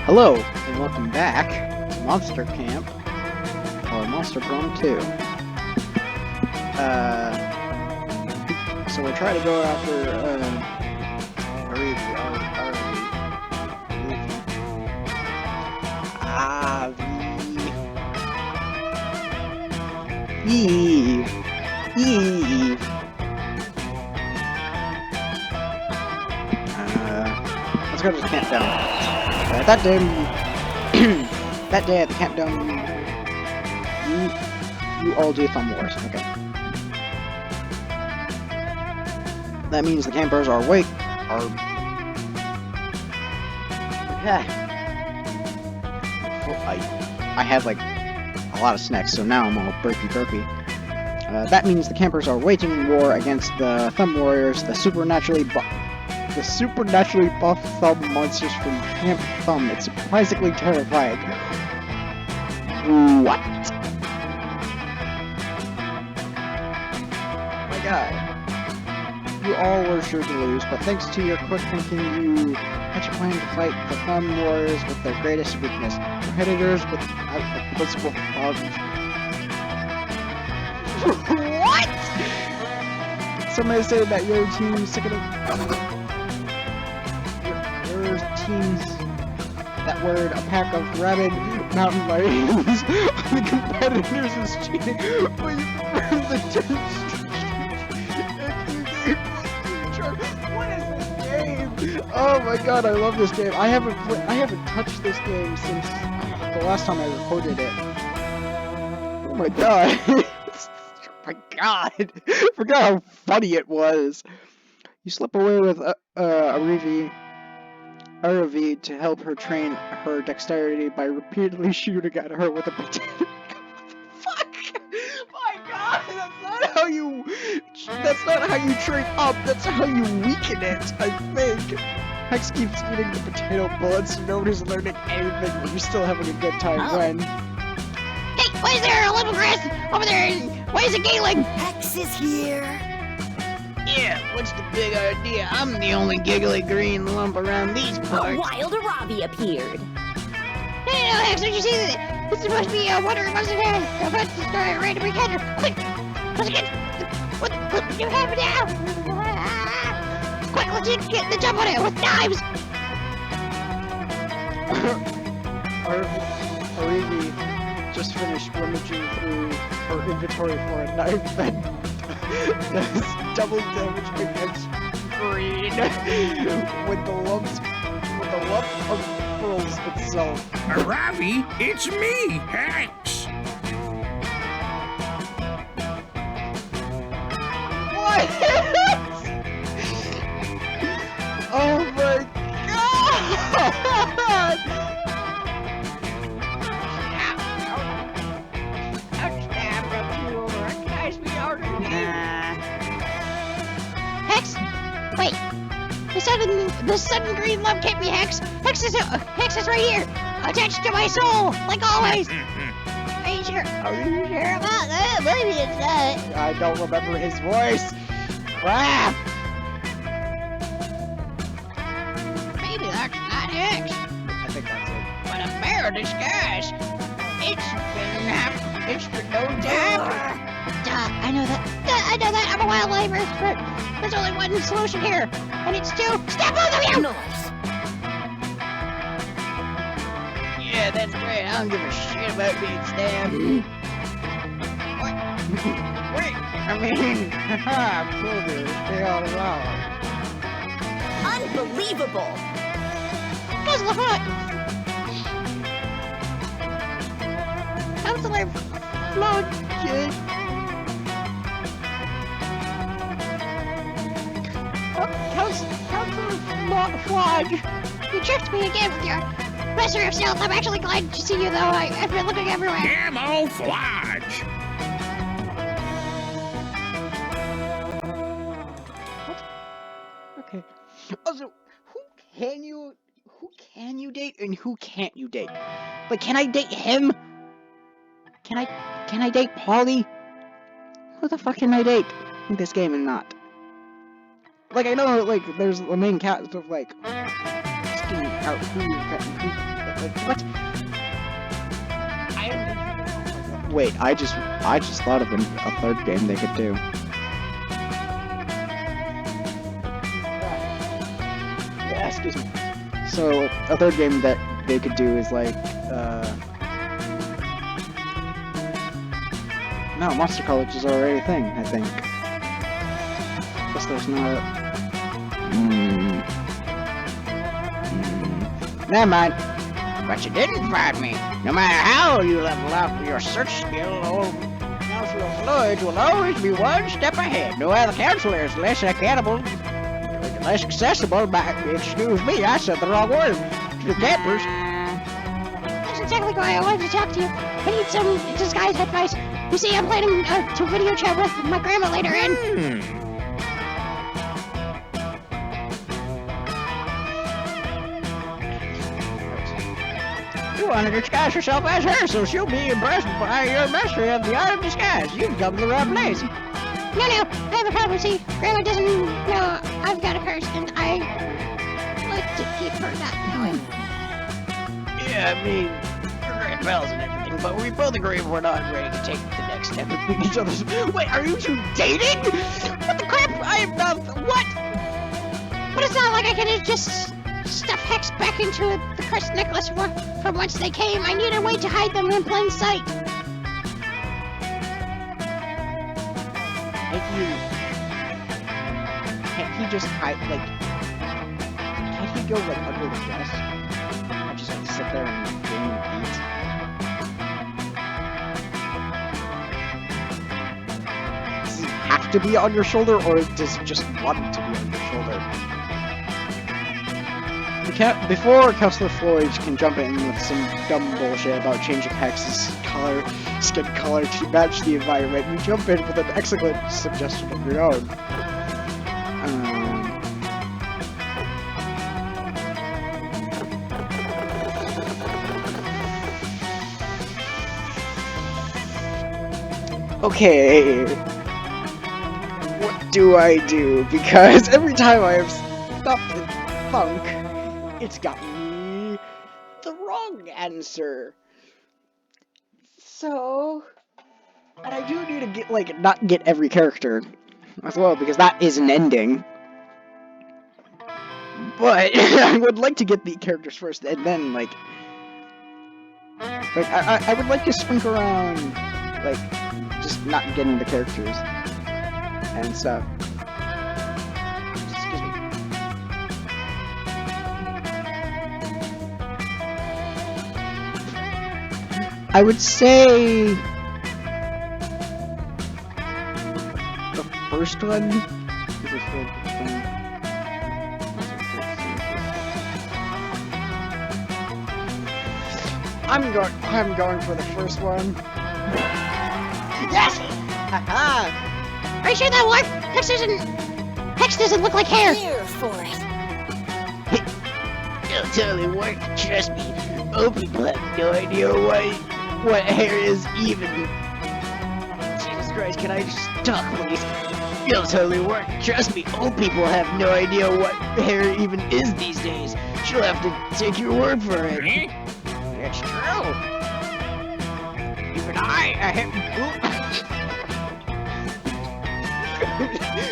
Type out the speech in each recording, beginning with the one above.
Hello, and welcome back to Monster Camp, or Monster Bomb 2. So we're trying to go after, Aaravi. Eve. Let's go to the camp down. That day, that day at the camp down, you all do thumb wars. Okay. That means the campers are awake. I had like a lot of snacks, so now I'm all burpy. That means the campers are waging war against the thumb warriors, the supernaturally buff thumb monsters from Camp Thumb. It's surprisingly terrifying. What? My god. You all were sure to lose, but thanks to your quick thinking, you hatched a plan to fight the Thumb warriors with their greatest weakness, predators without visible problems. What? Somebody said that your team's sick of your team's that word, a pack of rabid mountain lions. The competitors is cheating. Please burn the What is this game? Oh my god, I love this game. I haven't touched this game since the last time I recorded it. Oh my god. My god! Forgot how funny it was. You slip away with Aaravi to help her train her dexterity by repeatedly shooting at her with a potato. Fuck! My god, that's not how you train up. That's how you weaken it. I think. Hex keeps eating the potato bullets. Nobody's learning anything, but you're still having a good time when. Hey, why is there a little grass over there? Why is it giggling? Hex is here. Yeah, what's the big idea? I'm the only giggly green lump around these parts. A wild Aaravi appeared. No, Hex, don't you see that? It's supposed to be a wandering monster guy. I'm about to start a random encounter. Quick, let's get. What do you have now? Quick, let's get the jump on it with knives. Aaravi just finished rummaging through her inventory for a knife that does double damage against green with the lump unfurls itself. Aaravi, it's me, Hex! What? Oh my god! Hex, wait. The sudden green lump can't be Hex. Hex is right here, attached to my soul, like always. Are you sure about that? Maybe it's not. I don't remember his voice. Crap! Maybe that's not Hex, I think that's it. but a bear disguise. It's been no time. I know that. I'm a wildlife expert. There's only one solution here, and it's to stab both of you. Nice. Yeah, that's great. I don't give a shit about being stabbed. What? Wait, I mean, haha, progress, stay all along. Unbelievable. Goes the foot. Counselor Flood. Counselor Flodge, you tricked me again with your Master of Stealth. I'm actually glad to see you, though. I've been looking everywhere. Camouflage! Okay. Also, who can you date and who can't you date? Like, can I date him? Can I date Polly? Who the fuck can I date in this game and not? Like, I know, like, there's the main cast of, like, out who what? Wait, I just thought of a third game they could do. Yeah, excuse me. So a third game that they could do is like no, Monster College is already a thing, I think. Guess there's not. Never mind. But you didn't find me. No matter how you level up your search skill, old Counselor Floyd will always be one step ahead. No other counselor is less accountable, less accessible. Excuse me, I said the wrong word. To the campers. That's exactly why I wanted to talk to you. I need some disguise advice. You see, I'm planning to video chat with my grandma later in. You want to disguise yourself as her, so she'll be impressed by your mastery of the art of disguise. You've come to the right place. No, I have a problem. See, Grandma doesn't know I've got a curse, and I like to keep her not knowing. Yeah, I mean, we're great pals and everything, but we both agree we're not ready to take the next step and meet each other's. Wait, are you two dating? What the crap? I am not. What? But it's not like I can just stuff Hex back into the cursed necklace from whence they came. I need a way to hide them in plain sight. Can't he just hide, like, can't he go, like, under the dress? And just, like, sit there and game and eat? Does he have to be on your shoulder, or does he just want to be on your shoulder? Before Counselor Floyd can jump in with some dumb bullshit about changing Hex's skin color to match the environment, you jump in with an excellent suggestion of your own. Okay, what do I do? Because every time I have stopped in funk, it's got me the wrong answer. So, and I do need to get, like, not get every character as well, because that is an ending. But I would like to get the characters first, and then, like I would like to sprinkle around, like, just not getting the characters and stuff. Excuse me. I would say the first one. I'm going for the first one. Yes! Haha! Are you sure that worked? Hex doesn't look like hair. Here for it. It'll totally work, trust me. Old people have no idea what hair is even. Jesus Christ, can I just talk, please? It'll totally work, trust me. Old people have no idea what hair even is these days. She'll have to take your word for it. It's true. Even I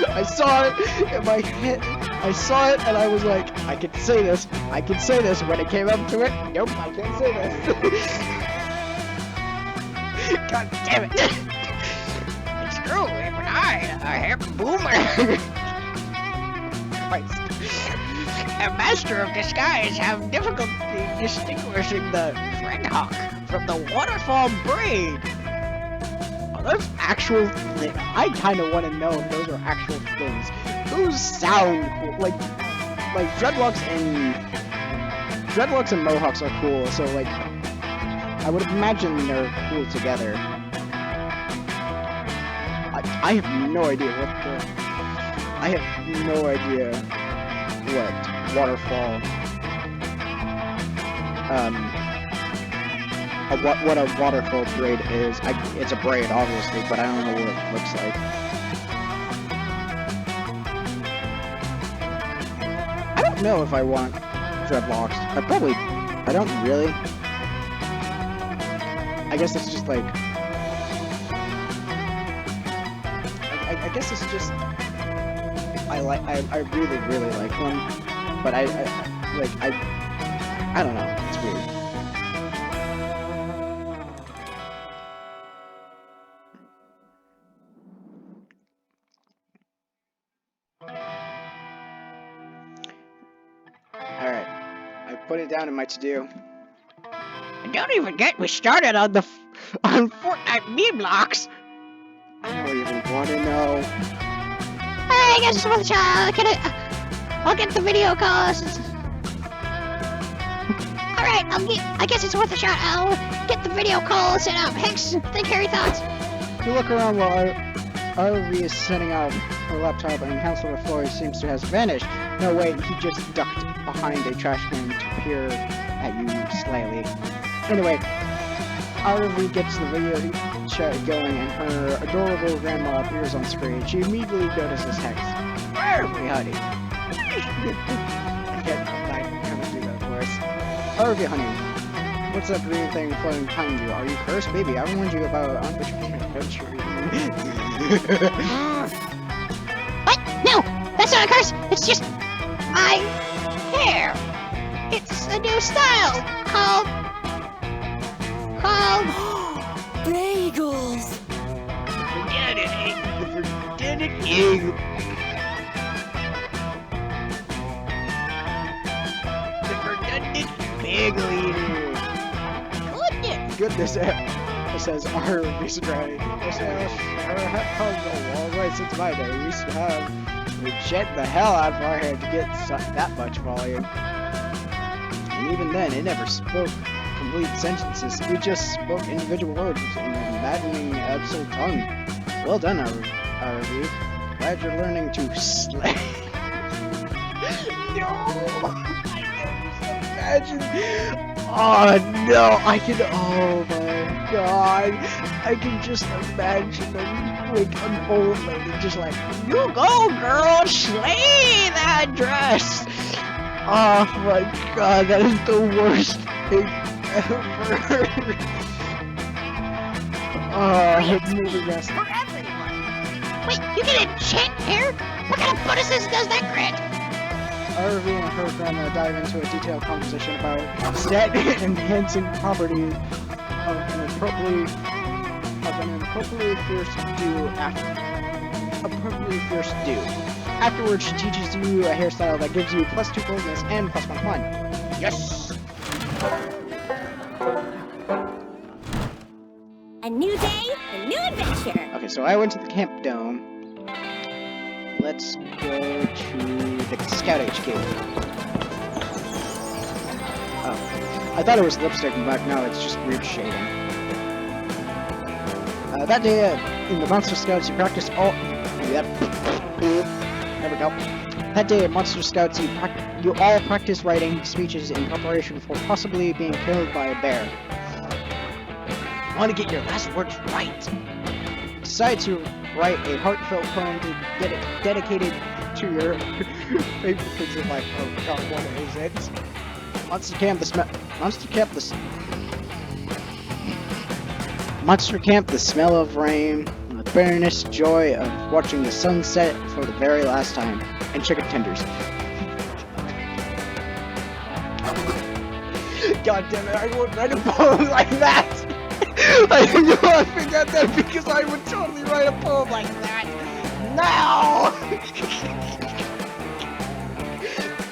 I saw it in my head. I saw it and I was like, I can say this. I can say this. When it came up to it, nope, I can't say this. God damn it. It's true, even I am a boomer. Christ. A master of disguise have difficulty distinguishing the friend hawk from the waterfall braid. Are those actual things? I kind of want to know if those are actual things. Those sound cool. Like dreadlocks and mohawks are cool. So like, I would imagine they're cool together. I have no idea what the. I have no idea what waterfall. What a waterfall braid is. It's a braid, obviously, but I don't know what it looks like. I don't know if I want dreadlocks. I don't really. I guess it's just like, I guess it's just, I really, really like them, but I don't know, it's weird. Alright, I put it down in my to-do. And don't even get me started on on Fortnite meme blocks. I don't even want to know. I guess it's worth a shot. I'll get the video calls. Alright, I guess it's worth a shot. I'll get the video call set up. Hex, think Harry thoughts. You look around while Aaravi is setting up her laptop and Counselor Floyd seems to have vanished. No, wait, he just ducked behind a trash can to peer at you slyly. Anyway, Aaravi gets the video chat going and her adorable grandma appears on screen. She immediately notices Hex. Aaravi, honey. I can't do that voice. Aaravi, honey. What's that green thing floating behind you? Are you cursed? Baby, I warned you about adventure. What? No, that's not a curse. It's just my hair. It's a new style called Bagels. Forget it, egg. The redundant bagel eater. Goodness, says Aaravi's right. Her comes a long way since my day. We used to have jet the hell out of our hair to get that much volume. And even then, it never spoke complete sentences. We just spoke individual words in a maddening absolute tongue. Well done, Aaravi. Glad you're learning to slay. No! I can just imagine. Oh no, oh my god. I can just imagine an old lady just like, you go girl, slay that dress. Oh my god, that is the worst thing ever. Oh, moving rest. for everyone. Wait, you can enchant hair? What kind of bonuses does that grant? Aaravi and her grandma dive into a detailed conversation about stat-enhancing properties of an appropriately fierce dew. Afterwards, she teaches you a hairstyle that gives you +2 boldness and +1 fun. Yes! A new day, a new adventure. Okay, so I went to the Camp Dome. Let's go to the Scout HQ. Oh, I thought it was lipstick, but no, it's just weird shading. That day in the Monster Scouts, you practice all. Yep. There we go. That day at Monster Scouts, you all practice writing speeches in preparation for possibly being killed by a bear. You want to get your last words right. Decide to write a heartfelt poem to get it dedicated to your favorite kids in life. Oh god, what is it? Monster Camp, the smell of rain, the bitterness joy of watching the sunset for the very last time, and chicken tenders. God damn it, I won't write a poem like that! I knew I forgot that because I would totally write a poem like that! Now!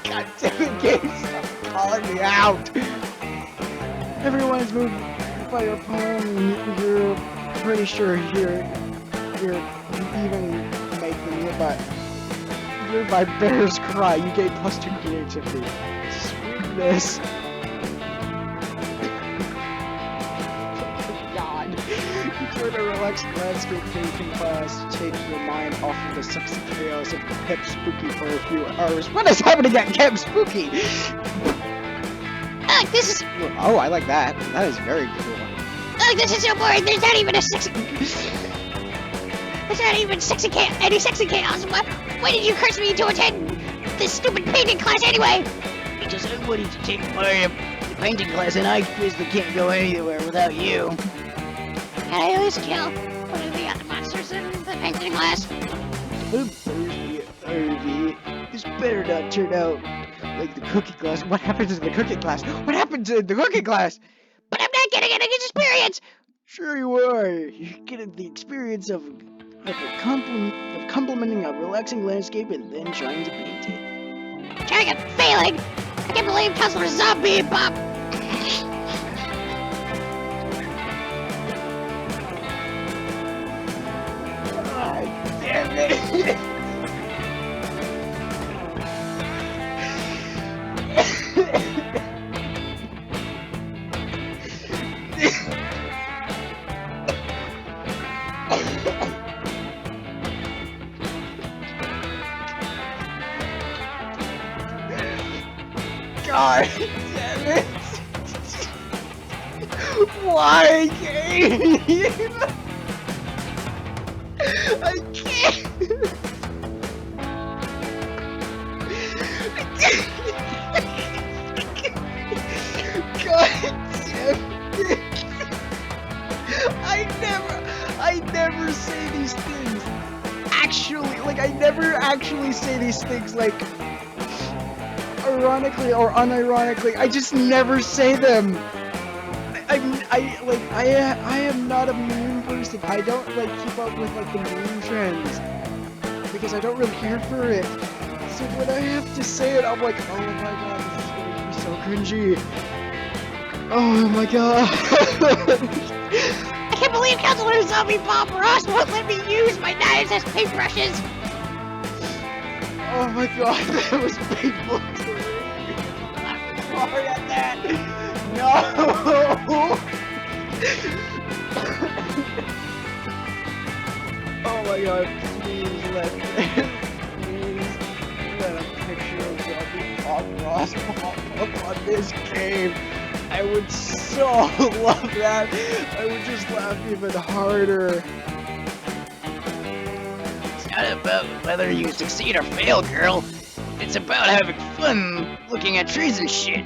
God damn it, game, stop calling me out! Everyone's moved by your poem, and you're pretty sure you're even making it, but you're by bear's cry. You get +2 creativity. Sweetness. God. You try to relax landscape painting class to take your mind off of the sexy chaos of Camp Spooky for a few hours. What is happening at Camp Spooky? This is. Oh, I like that. That is very cool. This is so boring. There's not even any sexy chaos. Why did you curse me to attend this stupid painting class anyway? Because somebody to take part of the painting class, and I basically can't go anywhere without you. Can I at least kill one of the other monsters in the painting class? I'm thirsty, Aaravi. This better not turn out like the cooking class. What happened to the cooking class? What happened to the cooking class? But I'm not getting any experience! Sure you are. You're getting the experience of complimenting a relaxing landscape and then trying to paint it. Trying and failing! I can't believe Counselor Zombie Bob! God damn it! God damn it! Why game? I can't. God damn it! I never say these things. Actually, like I never actually say these things like ironically or unironically. I just never say them. I am not a meme person. I don't like keep up with like the meme trends because I don't really care for it. So when I have to say it, I'm like, oh my god, this is gonna be so cringy. Oh my god. I can't believe Counselor Zombie Bob Ross won't let me use my knives as paintbrushes! Oh my god, that was painful. I'm sorry at that. No. Oh my god, please let a picture of Zombie Bob Ross pop up on this game. I would so love that. I would just laugh even harder. It's not about whether you succeed or fail, girl. It's about having fun looking at trees and shit.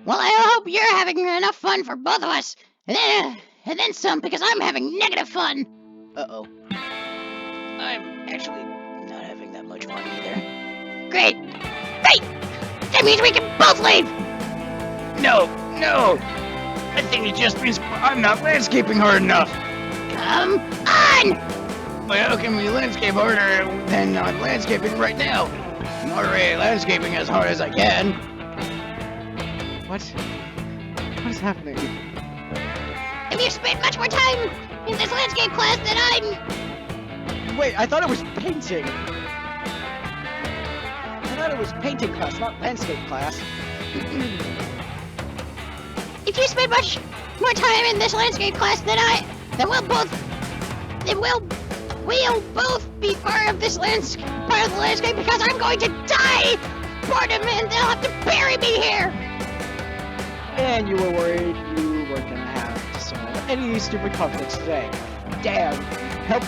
Well, I hope you're having enough fun for both of us. And then some, because I'm having negative fun. Uh-oh. I'm actually not having that much fun either. Great! Great! That means we can both leave! No. I think it just means I'm not landscaping hard enough. Come on! But how can we landscape harder than I'm landscaping right now? I'm already landscaping as hard as I can. What? What is happening? Have you spent much more time in this landscape class than I'm... Wait, I thought it was painting. I thought it was painting class, not landscape class. If you spend much more time in this landscape class than then we'll both be part of this part of the landscape because I'm going to die! Boredom, and they'll have to bury me here! And you were worried you weren't gonna have to solve any stupid conflicts today. Damn. Help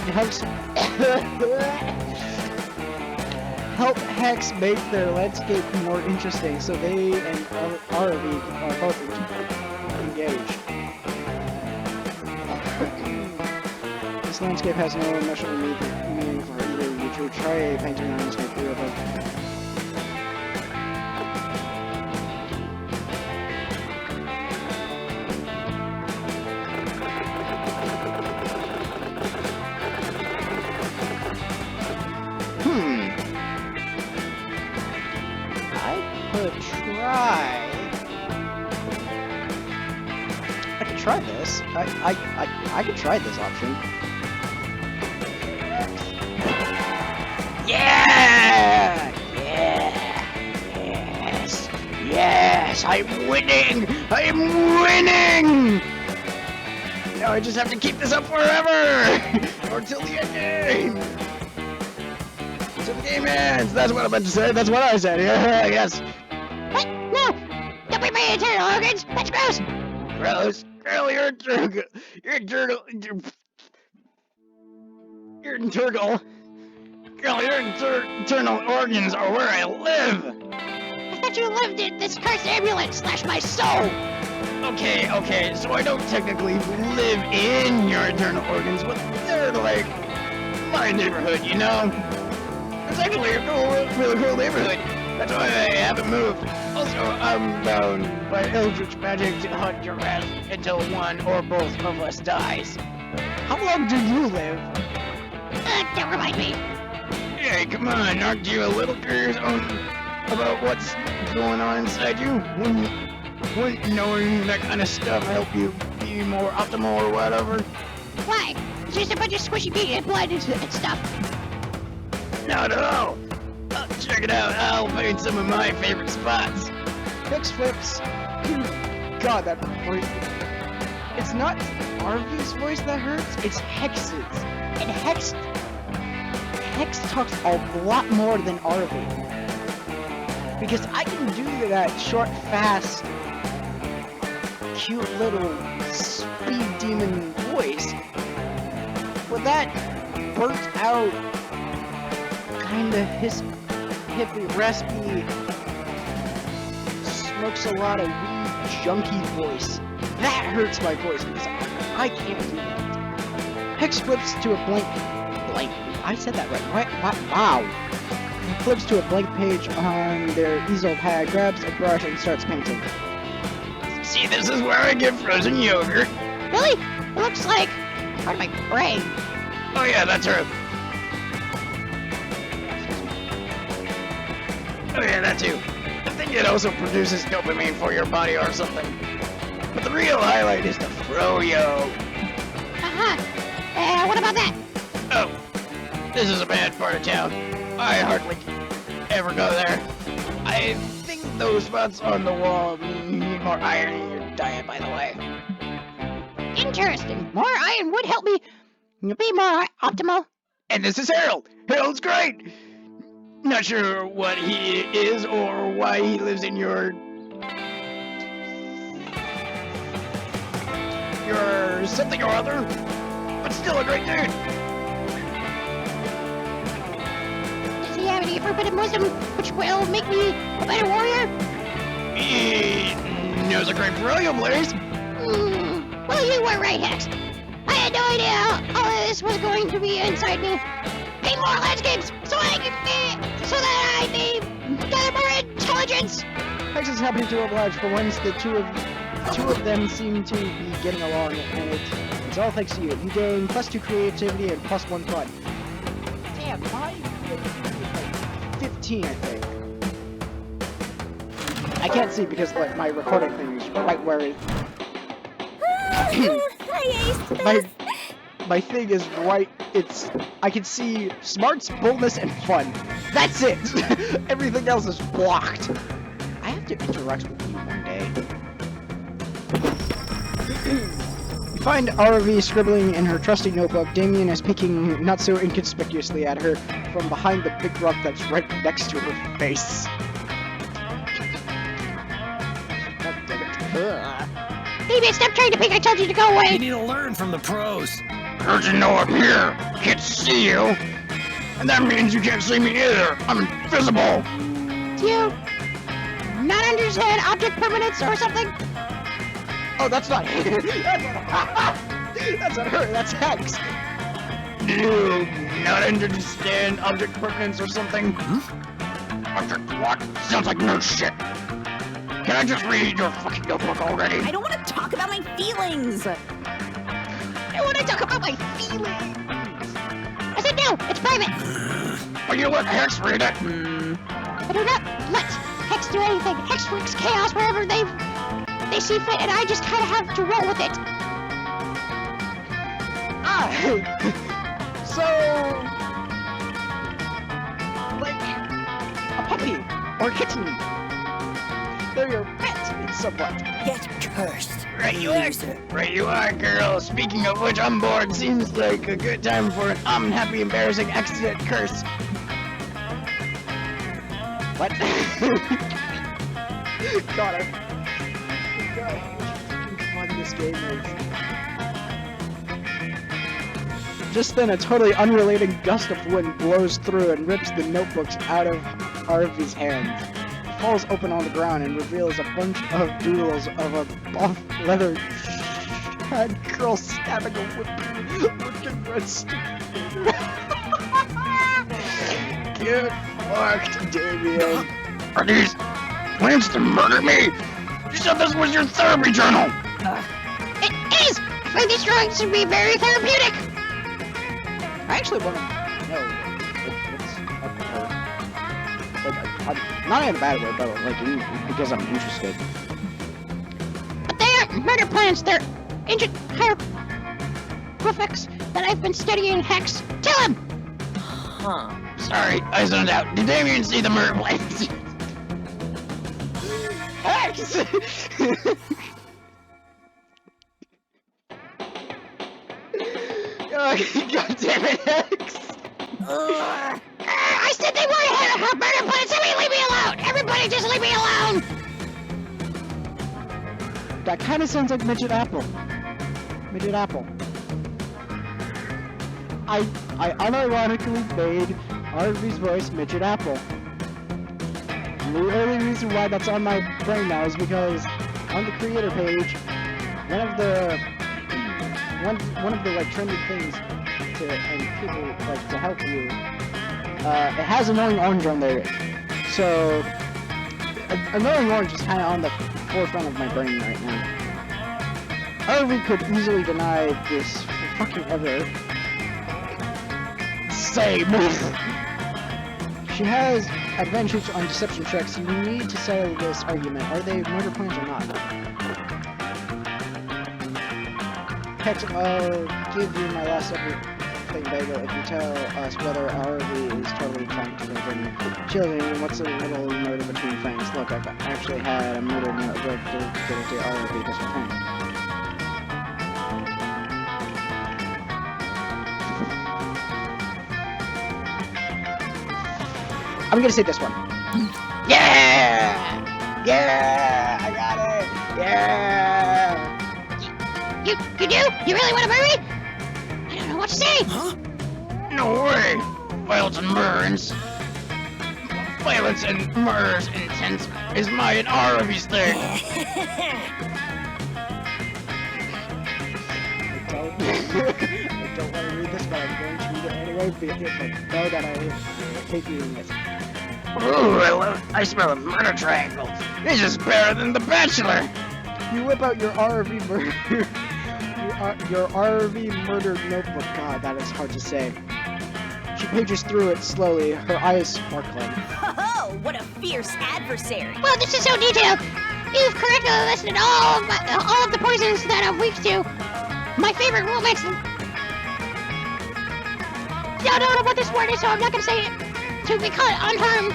Hex make their landscape more interesting so they and Aaravi are both engaged. This landscape has no emotional meaning for either of you. Try a painting on this make real both. I could try this. I could try this option. Yeah! Yes! I'm winning! Now I just have to keep this up forever! Or till the ending! Till the game ends! That's what I meant to say, that's what I said, yeah, yes! What? No! Don't be my eternal organs! That's gross! Gross! Girl, you're a turtle! You're a turtle! You're a turtle! Girl, your internal organs are where I live. I thought you lived in this cursed ambulance / my soul. Okay, so I don't technically live in your internal organs, but they're like my neighborhood, you know? It's actually a really cool neighborhood. That's why I haven't moved. Also, I'm bound by eldritch magic to hunt your ass until one or both of us dies. How long do you live? Don't remind me. Hey, come on, aren't you a little curious about what's going on inside you? Wouldn't knowing that kind of stuff help you be more optimal or whatever? Why? It's just a bunch of squishy meat and blood and stuff. Not at all. Check it out. I'll paint some of my favorite spots. Hex flips. God, that voice. It's not Aaravi's voice that hurts, it's Hex's. And Hex talks a lot more than Aaravi. Because I can do that short, fast, cute little speed demon voice. But that burnt out, kinda hippie, raspy, smokes a lot of weed, junky voice. That hurts my voice because I can't do that. Hex flips to a blank. I said that right? Wow. He flips to a blank page on their easel pad, grabs a brush, and starts painting. See, this is where I get frozen yogurt. Really? It looks like part of my brain. Oh yeah, that's her. Oh yeah, that too. I think it also produces dopamine for your body or something. But the real highlight is the froyo. What about that? Oh, this is a bad part of town. I hardly ever go there. I think those spots on the wall need more iron in your diet, by the way. Interesting. More iron would help me be more optimal. And this is Harold. Harold's great. Not sure what he is or why he lives in your something or other, but still a great dude. Does he have any forbidden wisdom which will make me a better warrior? He knows a great froyo blaze. Well, you were right, Hex. I had no idea all of this was going to be inside me. Paint more landscapes so that I may gather more intelligence. Hex is happy to oblige. For once, the two of them seem to be getting along, and it's all thanks to you. You gain +2 creativity and +1 fun. Damn, my creativity is like 15, I think. I can't see because like my recording thing is right where it. I aced this. My thing is right. I can see smarts, boldness, and fun. That's it. Everything else is blocked. I have to interact with you one day. You find Aaravi scribbling in her trusty notebook. Damien is peeking not so inconspicuously at her from behind the big rock that's right next to her face. God damn it. Ugh. Baby, stop trying to peek. I told you to go away. You need to learn from the pros. How'd you know I'm here? I can't see you. And that means you can't see me either. I'm invisible. Do you not understand object permanence or something? Oh, that's not her. That's not her. That's Hex. Do you not understand object permanence or something? Object what? Sounds like nerd shit. Can I just read your fucking notebook already? I don't want to talk about my feelings. I want to talk about my feelings. I said no. It's private. Will you let Hex read it? I do not let Hex do anything. Hex wreaks chaos wherever they see fit, and I just kind of have to roll with it. So, like a puppy or kitten. They're your pet in somewhat. Get cursed. Right you are, girl. Speaking of which, I'm bored. Seems like a good time for an unhappy, embarrassing accident curse. What? God, I forgot how fun this game is. Just then, a totally unrelated gust of wind blows through and rips the notebooks out of Aaravi's hands. It falls open on the ground and reveals a bunch of doodles of a buff leather clad girl stabbing a looking red stick. Get fucked, Damien. Are these plans to murder me? You said this was your therapy journal. It is! I find these drawings to be very therapeutic! I actually want to know what's up with her. Like, not in a bad way, but like because I'm interested. But they aren't murder plans, they're ancient hieroglyphics that I've been studying, Hex. Tell him! Huh. Sorry, I zoned out. Did Damien see the murder plans? Hex! God damn it, Hex! I said they weren't murder plans! Somebody leave me alone! Everybody just leave me alone! That kind of sounds like Midget Apple. Midget Apple. I unironically made Aaravi's voice Midget Apple. And the only reason why that's on my brain now is because on the creator page, one of the like trending things and people like to help you. It has Annoying Orange on there, so Annoying Orange is kind of on the forefront of my brain right now. Aaravi could easily deny this fucking ever. Same. She has advantage on deception checks. You need to settle this argument. Are they murder plans or not? Hex, I'll give you my last everything bagel if you tell us whether Aaravi is totally trying to murder children and what's a little murder between friends. Look, I've actually had a murder note dedicated to Aaravi just for fun. I'm gonna say this one. Yeah! Yeah! I got it! Yeah! You do? You really want to murder me? I don't know what to say! Huh? No way! Violence and murder's intent is my and Aaravi's thing. I don't want to read this, but I'm going to read it anyway because I know that I hate reading this. Ooh, I smell a murder triangle. This is better than The Bachelor. You whip out your Aaravi murder, your Aaravi murder notebook. God, that is hard to say. She pages through it slowly, her eyes sparkling. Oh, what a fierce adversary. Well, this is so detailed! You've correctly listed all of the poisons that I'm weak to. My favorite romance... I don't know what this word is, so I'm not gonna say it. To be caught unarmed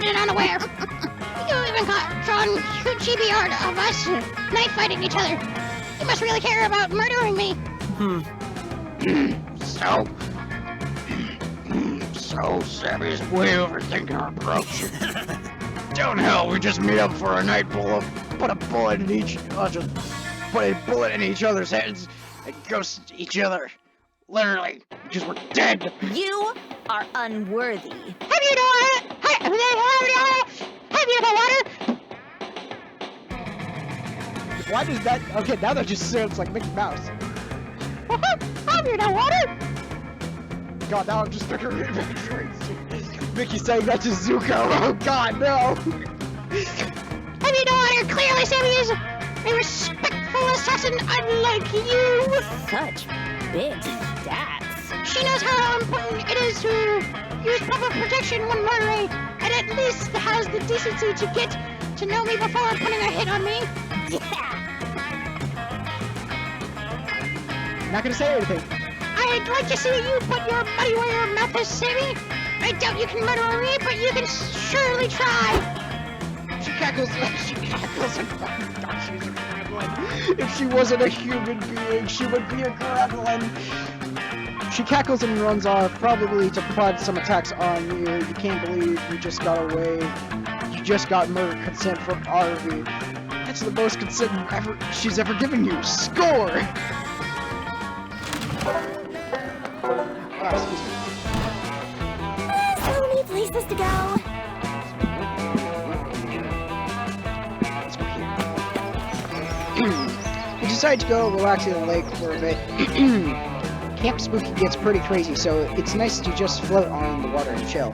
and unaware. You even drawn chibi art of us knife fighting each other. You must really care about murdering me. So Sammy's way overthinking our approach. Don't hell, we just meet up for a night put a bullet in each other's heads and ghost each other. Literally, because we're dead. You are unworthy. Have you no water? Why does that? Okay, now that just sounds like Mickey Mouse. Have you no water? God, now I'm just picturing Mickey saying that to Zuko. Oh God, no! Have you no water? Clearly, Sammy is a respectful assassin, unlike you. Such big stats. She knows how important it is to use proper protection when murdering, and at least has the decency to get to know me before putting a hit on me. Yeah. Not gonna say anything. I'd like to see you put your money where your mouth is, Sammy. I doubt you can murder me, but you can surely try. She cackles and fucking God, she's a gremlin. If she wasn't a human being, she would be a gremlin. She cackles and runs off, probably to prod some attacks on you. You can't believe you just got away. You just got murder consent from Aaravi. That's the most consent she's ever given you. Score! decide to go relax in the lake for a bit. Camp Spooky gets pretty crazy, so it's nice to just float on the water and chill.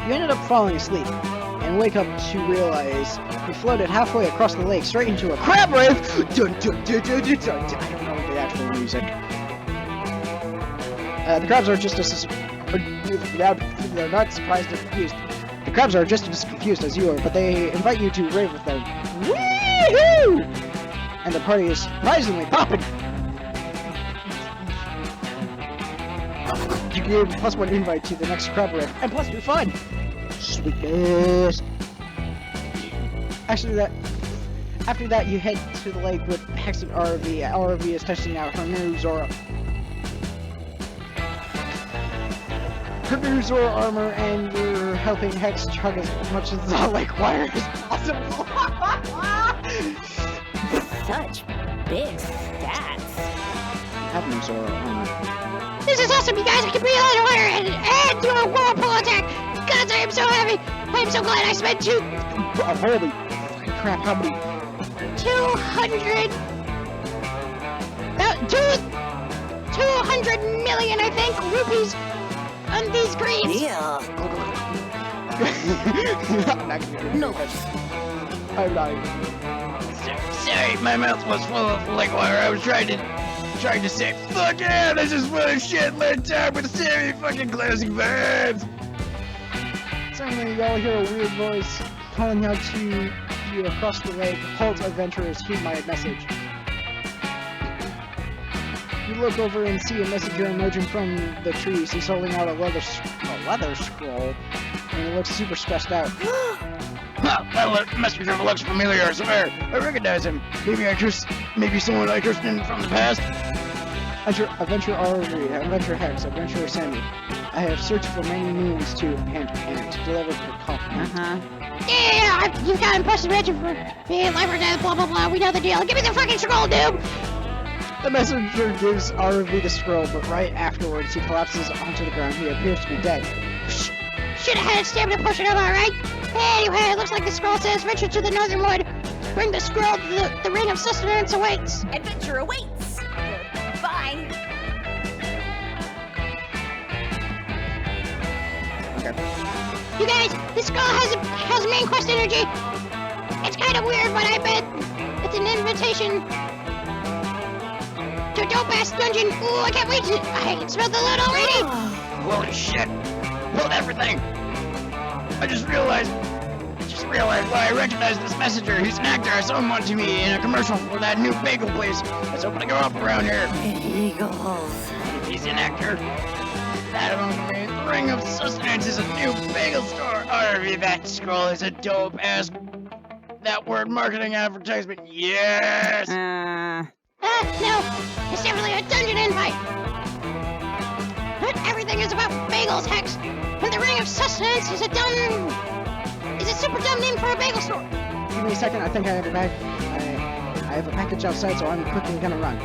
You ended up falling asleep, and wake up to realize you floated halfway across the lake straight into a crab reef! Dun, dun, dun, dun, dun, dun. I don't know the actual music. The crabs are just as... They're not surprised or confused. The crabs are just as confused as you are, but they invite you to rave with them. Woohoo! And the party is surprisingly popping! You get +1 invite to the next crab rave, and plus you're fun! Sweetness! Actually, after that, you head to the lake with Hex and Aaravi. Aaravi is testing out her new Zora armor, and you're helping Hex chug as much of the lake water as possible. Such big stats. Have no Zora armor. This is awesome, you guys! I can breathe underwater and do a whirlpool attack! Gods, I am so happy! I am so glad I spent Holy fucking crap! How many? 200 million, I think, rupees on these greens! Yeah. I'm not gonna do No. I'm not. Sorry, my mouth was full of lake water. I was trying to say, fuck yeah, this is full of shit, let's talk with Sammy fucking classic vibes. Suddenly, y'all hear a weird voice calling out to you across the lake. Halt, adventurers, heed my message. You look over and see a messenger emerging from the trees. He's holding out a leather scroll, and he looks super stressed out. That messenger looks familiar, I swear. I recognize him. Maybe someone I cursed in from the past. Adventure Aaravi, Adventure Hex, Adventure Sammy. I have searched for many moons to deliver the coffee. Yeah, you've got impressive magic for being live or dead, blah blah blah, we know the deal. Give me the fucking scroll, dude! The messenger gives Aaravi the scroll, but right afterwards he collapses onto the ground. He appears to be dead. Should've had stamina to push it up, alright? Anyway, it looks like the scroll says, venture to the northern wood. Bring the scroll to the ring of sustenance awaits. Adventure awaits. Bye. You guys, this scroll has main quest energy. It's kind of weird, but I bet it's an invitation to a dope-ass dungeon. Ooh, I can't wait I can smell the loot already. Holy shit. Hold everything. I just realized why I recognize this messenger. He's an actor. I saw him on TV in a commercial for that new bagel place that's opening up around here. Eagles. If he's an actor, that among me, the Ring of Sustenance is a new bagel store. Aaravi, that scroll is a dope-ass, that word marketing advertisement. Yes! No, it's definitely a dungeon invite. But everything is about bagels, Hex. And the Ring of Sustenance is a super dumb name for a bagel store. Give me a second, I think I have a bag. I have a package outside, so I'm quickly gonna run.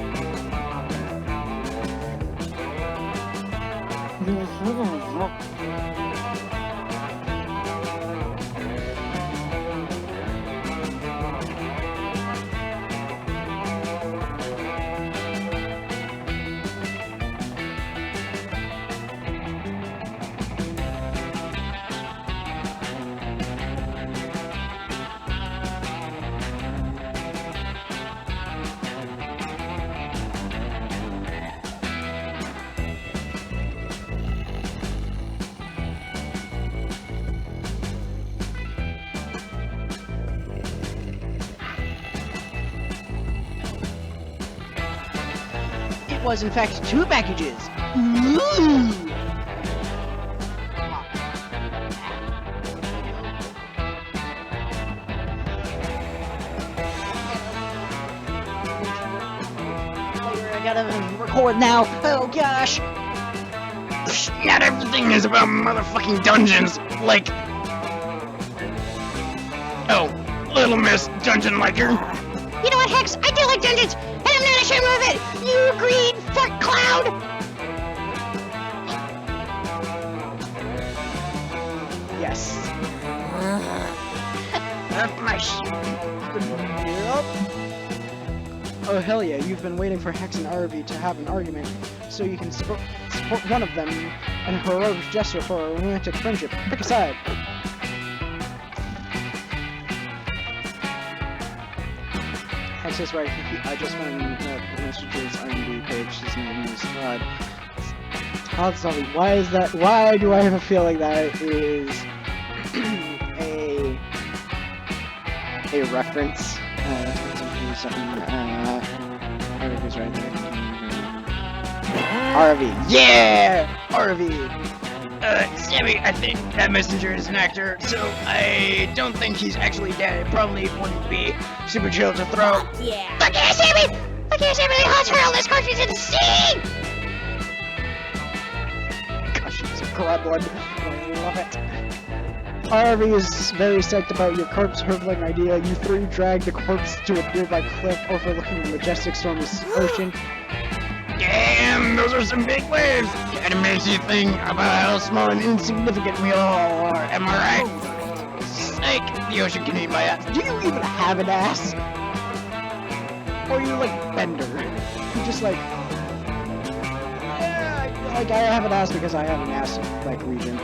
It was in fact 2 packages. Ooh. I gotta record now. Oh gosh. Not everything is about motherfucking dungeons. Like, oh, Little Miss Dungeon Liker. You know what, Hex? I do like dungeons, and I'm not ashamed of it. You green fart cloud. Yes. That's my Yep. Oh hell yeah, you've been waiting for Hex and Aaravi to have an argument, so you can support one of them in a heroic gesture for a romantic friendship. Pick a side. Hex is right, I just found the messages IMDb page, his name is Todd. Todd Sully, why is that, why do I have a feeling that is a reference? Aaravi's right there. Aaravi. Yeah! Aaravi! Sammy, I think that messenger is an actor, so I don't think he's actually dead. It probably wouldn't be super chill to throw. Yeah. Look here, Sammy! Look here, Sammy! Let's hurl this corpse into the sea! Gosh, it's a gremlin. I love it. Aaravi is very psyched about your corpse hurtling idea. You three drag the corpse to a nearby cliff overlooking the majestic stormy ocean. Damn, those are some big waves! Kinda makes you think about how small and insignificant we all are, am I right? Snake, the ocean can eat my ass. Do you even have an ass? Or are you like Bender? You're just like... Yeah, like I have an ass because I have an ass like region.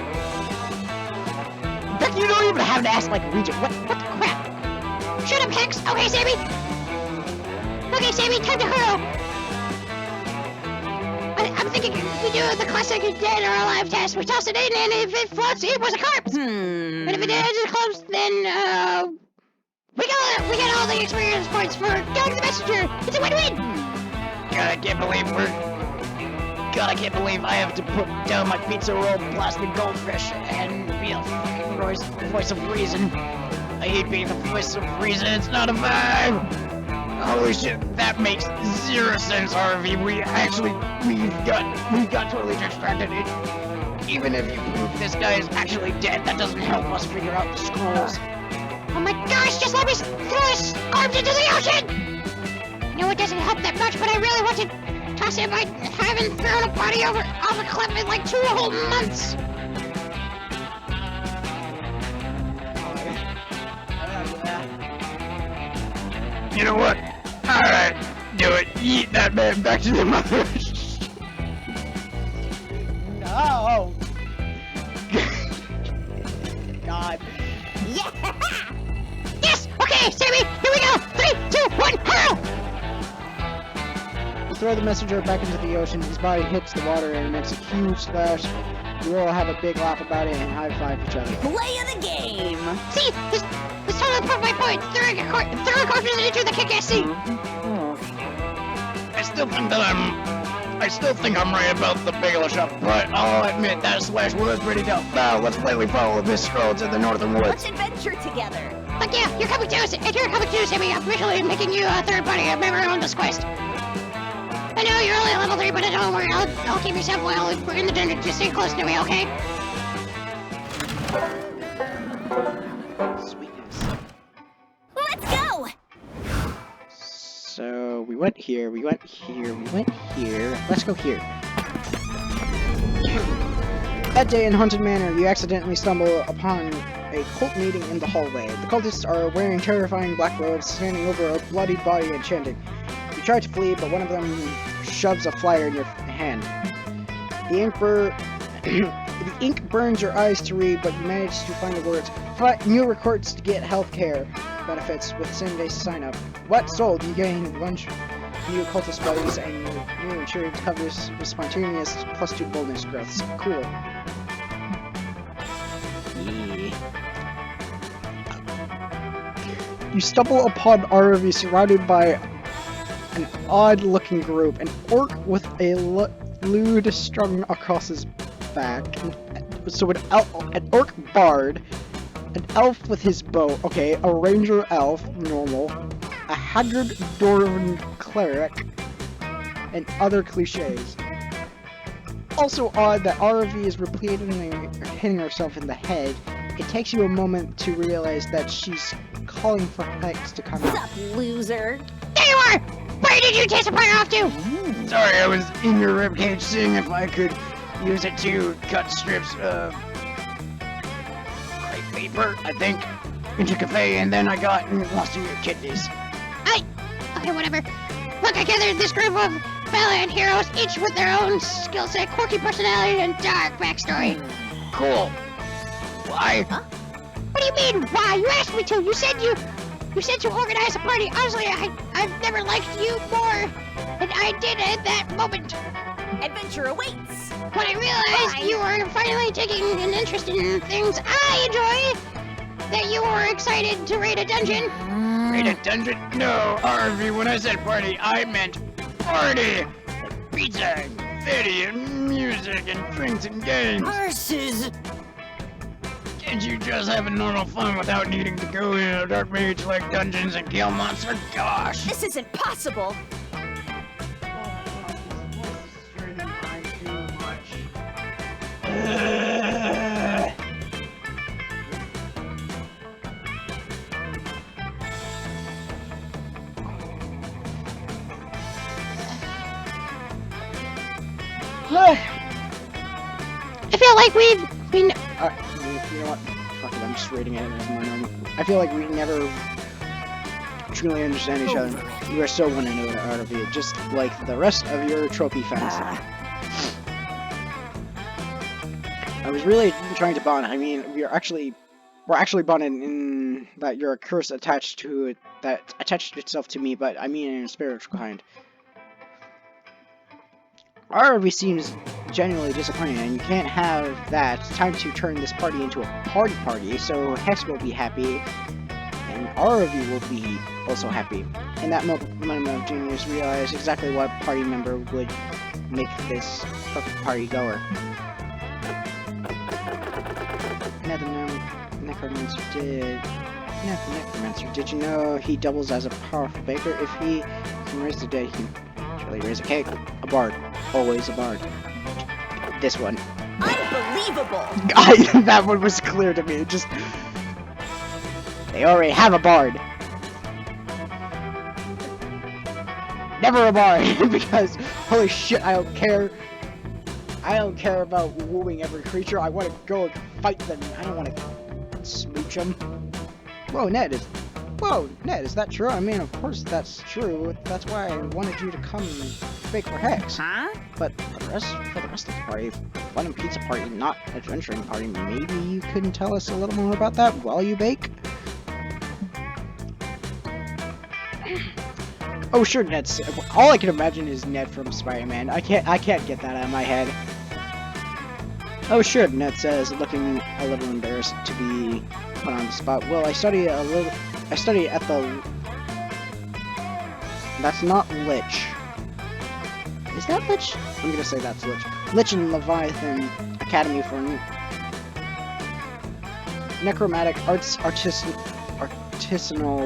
Beck, you don't even have an ass like region. What the crap? Shut up, Hex! Okay, Sammy! Okay, Sammy, time to hurl! I'm thinking we do the classic dead or alive test. We toss it in, and if it floats, it was a corpse! And if it is close, then, we get all the experience points for killing the messenger! It's a win-win! God, I can't believe I have to put down my pizza roll, blasted goldfish, and be a fucking voice of reason. I hate being the voice of reason, it's not a vibe! Holy shit, that makes zero sense, Aaravi. We've got totally distracted. Even if you prove this guy is actually dead, that doesn't help us figure out the scrolls. Oh my gosh, just let me throw this corpse into the ocean! No, it doesn't help that much, but I really want to toss it by having thrown a body off a cliff in like 2 whole months! You know what? Alright, do it. Eat that man back to the mother. No! God. Yeah. Yes! Okay, Sammy, here we go! 3, 2, 1, hurl! You throw the messenger back into the ocean, his body hits the water and makes a huge splash. You all have a big laugh about it and high-five each other. Play of the game. See, this totally proved my point. Throwing corpses into the kick-ass sea. I still think I'm right about the bagel shop, but I'll admit that splash was pretty dope. Now let's plainly follow this scroll to the northern woods. Let's adventure together. But yeah, you're coming to us. If you're coming to us, Sammy, I'm officially making you a third party member on this quest. I know you're only level 3, but don't worry. I'll keep yourself well. We're in the dungeon. Just stay close to me, okay? Sweetness. Let's go. So, we went here, we went here, we went here. Let's go here. That day in Haunted Manor, you accidentally stumble upon a cult meeting in the hallway. The cultists are wearing terrifying black robes, standing over a bloodied body and chanting. You try to flee, but one of them shoves a flyer in your hand. The ink burns your eyes to read, but you manage to find the words. New records to get healthcare benefits with same-day sign-up. What? Sold. You gain lunch, new cultist buddies, and new insurance covers with spontaneous +2 boldness growths. Cool. You stumble upon Aaravi surrounded by an odd-looking group. An orc with a lute strung across his back. So an orc bard. An elf with his bow. Okay, a ranger elf, normal. A haggard dwarven cleric. And other cliches. Also odd that Aaravi is repeatedly hitting herself in the head. It takes you a moment to realize that she's calling for Hex to come What's out. up, loser? There you are! Where did you take the fire off to? Sorry, I was in your ribcage seeing if I could use it to cut strips of crepe paper, I think, into cafe, and then I got lost in your kidneys. Okay, whatever. Look, I gathered this group of valiant heroes, each with their own skill set, quirky personality, and dark backstory. Cool. Why? What do you mean, why? You asked me to. You said to organize a party. Honestly, I've never liked you more than I did at that moment. Adventure awaits. When I realized you were finally taking an interest in things I enjoy, that you were excited to raid a dungeon. Raid a dungeon? No, Aaravi, when I said party, I meant party! Pizza and confetti and music and drinks and games. Horses. Can't you just have a normal fun without needing to go in a dark mage like dungeons and kill monsters? Gosh! This isn't possible. I feel like we you know what? Fuck it, I'm just rating it as my normal. I feel like we never truly understand each other. You are so one to know out of you, just like the rest of your trophy fans. I was really trying to bond. I mean, we're actually bonded in that your curse attached to it, that attached itself to me, but I mean in a spiritual kind. Aaravi seems genuinely disappointed, and you can't have that. It's time to turn this party into a party, so Hex will be happy, and Aaravi will be also happy. In that moment of genius, realize exactly what party member would make this perfect party goer. Another known necromancer did you know he doubles as a powerful baker? If he can raise the dead, he can surely raise a cake. A bard. Always a bard. This one. Unbelievable! That one was clear to me. Just... They already have a bard. Never a bard, because, holy shit, I don't care. I don't care about wooing every creature. I want to go and fight them. I don't want to smooch them. Whoa, Ned, is that true? I mean, of course that's true. That's why I wanted you to come bake for Hex. Huh? But for the rest of the party, fun and pizza party, not adventuring party, maybe you can tell us a little more about that while you bake? Oh sure, Ned's. All I can imagine is Ned from Spider-Man. I can't get that out of my head. Oh sure, Ned says, looking a little embarrassed to be put on the spot. Well, I study at the... That's not Lich. Is that Lich? I'm gonna say that's Lich. Lich and Leviathan Academy for Necromantic Artisanal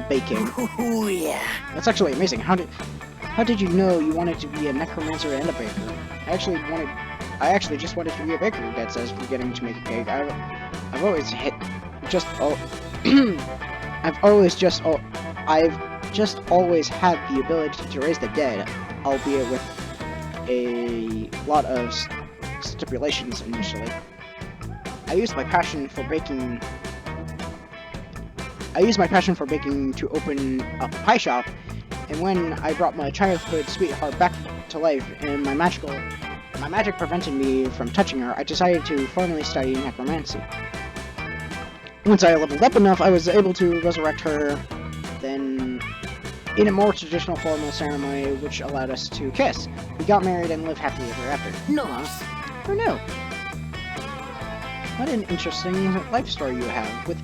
Baking. Ooh, yeah. That's actually amazing. How did you know you wanted to be a necromancer and a baker? I actually just wanted to be a baker, Dad says, forgetting to make a cake. I've just always had the ability to raise the dead, albeit with a lot of stipulations initially. I used my passion for baking to open up a pie shop, and when I brought my childhood sweetheart back to life and my magic prevented me from touching her, I decided to formally study necromancy. Once I leveled up enough, I was able to resurrect her, then in a more traditional formal ceremony which allowed us to kiss. We got married and lived happily ever after. Nice. Who knew? What an interesting life story you have, with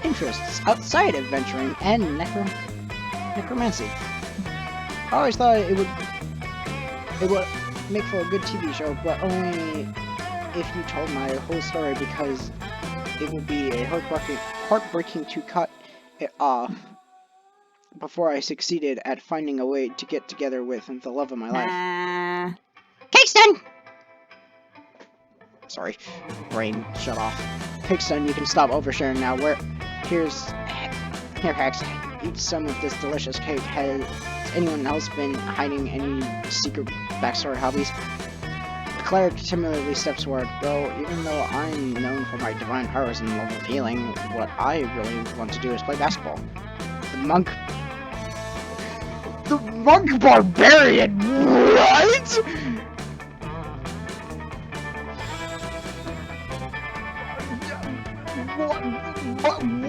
interests outside of adventuring and necromancy. I always thought it would make for a good TV show, but only if you told my whole story, because it would be a heartbreaking to cut it off before I succeeded at finding a way to get together with the love of my life. Cake's done! Sorry, brain shut off. Cake's done, you can stop oversharing now. Here, Hex, eat some of this delicious cake. Has anyone else been hiding any secret backstory hobbies? The cleric timidly steps forward. Well, even though I'm known for my divine powers and love of healing, what I really want to do is play basketball. The The monk barbarian. What?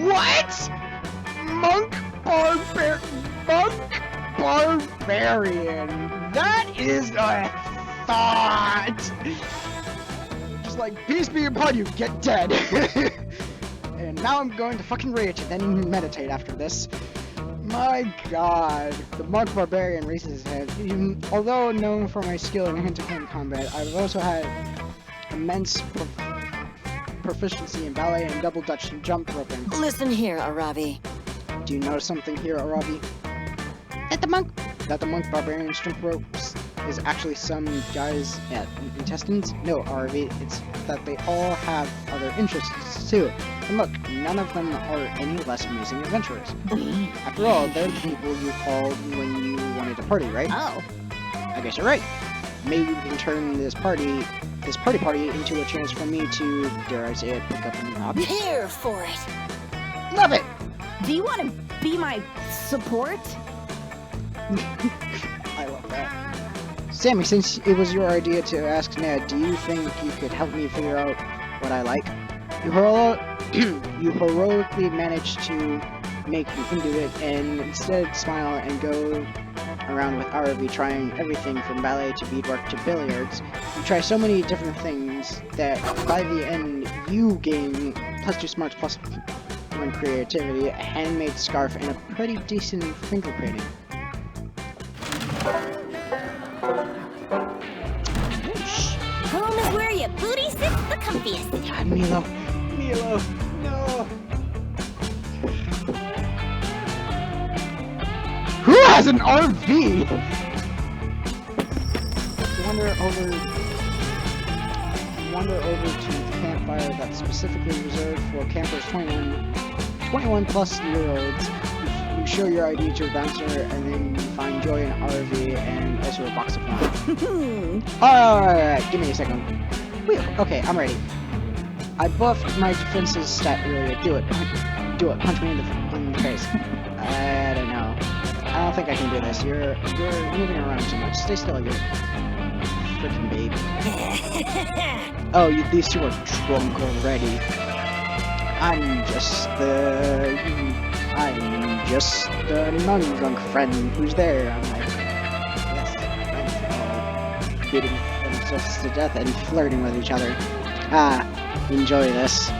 What? Monk barbarian. That is a thought. Just like, peace be upon you, get dead. And now I'm going to fucking rage and then meditate after this. My god, the monk barbarian raises his head. Although known for my skill in hand-to-hand combat, I've also had immense proficiency in ballet and double Dutch jump roping. Listen here, Aaravi. Do you notice something here, Aaravi? That the monk. That the monk barbarian's jump ropes is actually some guys' intestines? No, Aaravi, it's that they all have other interests too. And look, none of them are any less amazing adventurers. After all, they're the people you called when you wanted to party, right? Oh. I guess you're right. Maybe we can turn this party into a chance for me to, dare I say it, pick up a new hobby. Here for it. Love it! Do you want to be my support? I love that. Sammy, since it was your idea to ask Ned, do you think you could help me figure out what I like? You heroically managed to make me into it, and instead smile and go around with Aaravi trying everything from ballet to beadwork to billiards. You try so many different things that by the end you gain +2 smarts +1 creativity, a handmade scarf, and a pretty decent fingerprinting. Home is where your booty sits the comfiest. God, Milo, no. Who has an RV? Wander over to the campfire that's specifically reserved for campers 21 plus year olds. You show your ID to a bouncer, and then you find joy in an RV and also a box of wine. Alright, give me a second. Okay, I'm ready. I buffed my defenses stat earlier. Do it. Punch me in the face. I don't know. I don't think I can do this. You're moving around too much. Stay still, you freaking baby. Oh, these two are drunk already. I'm just the non-drunk friend who's there. I'm like, yes, friends, beating themselves to death and flirting with each other. Enjoy this.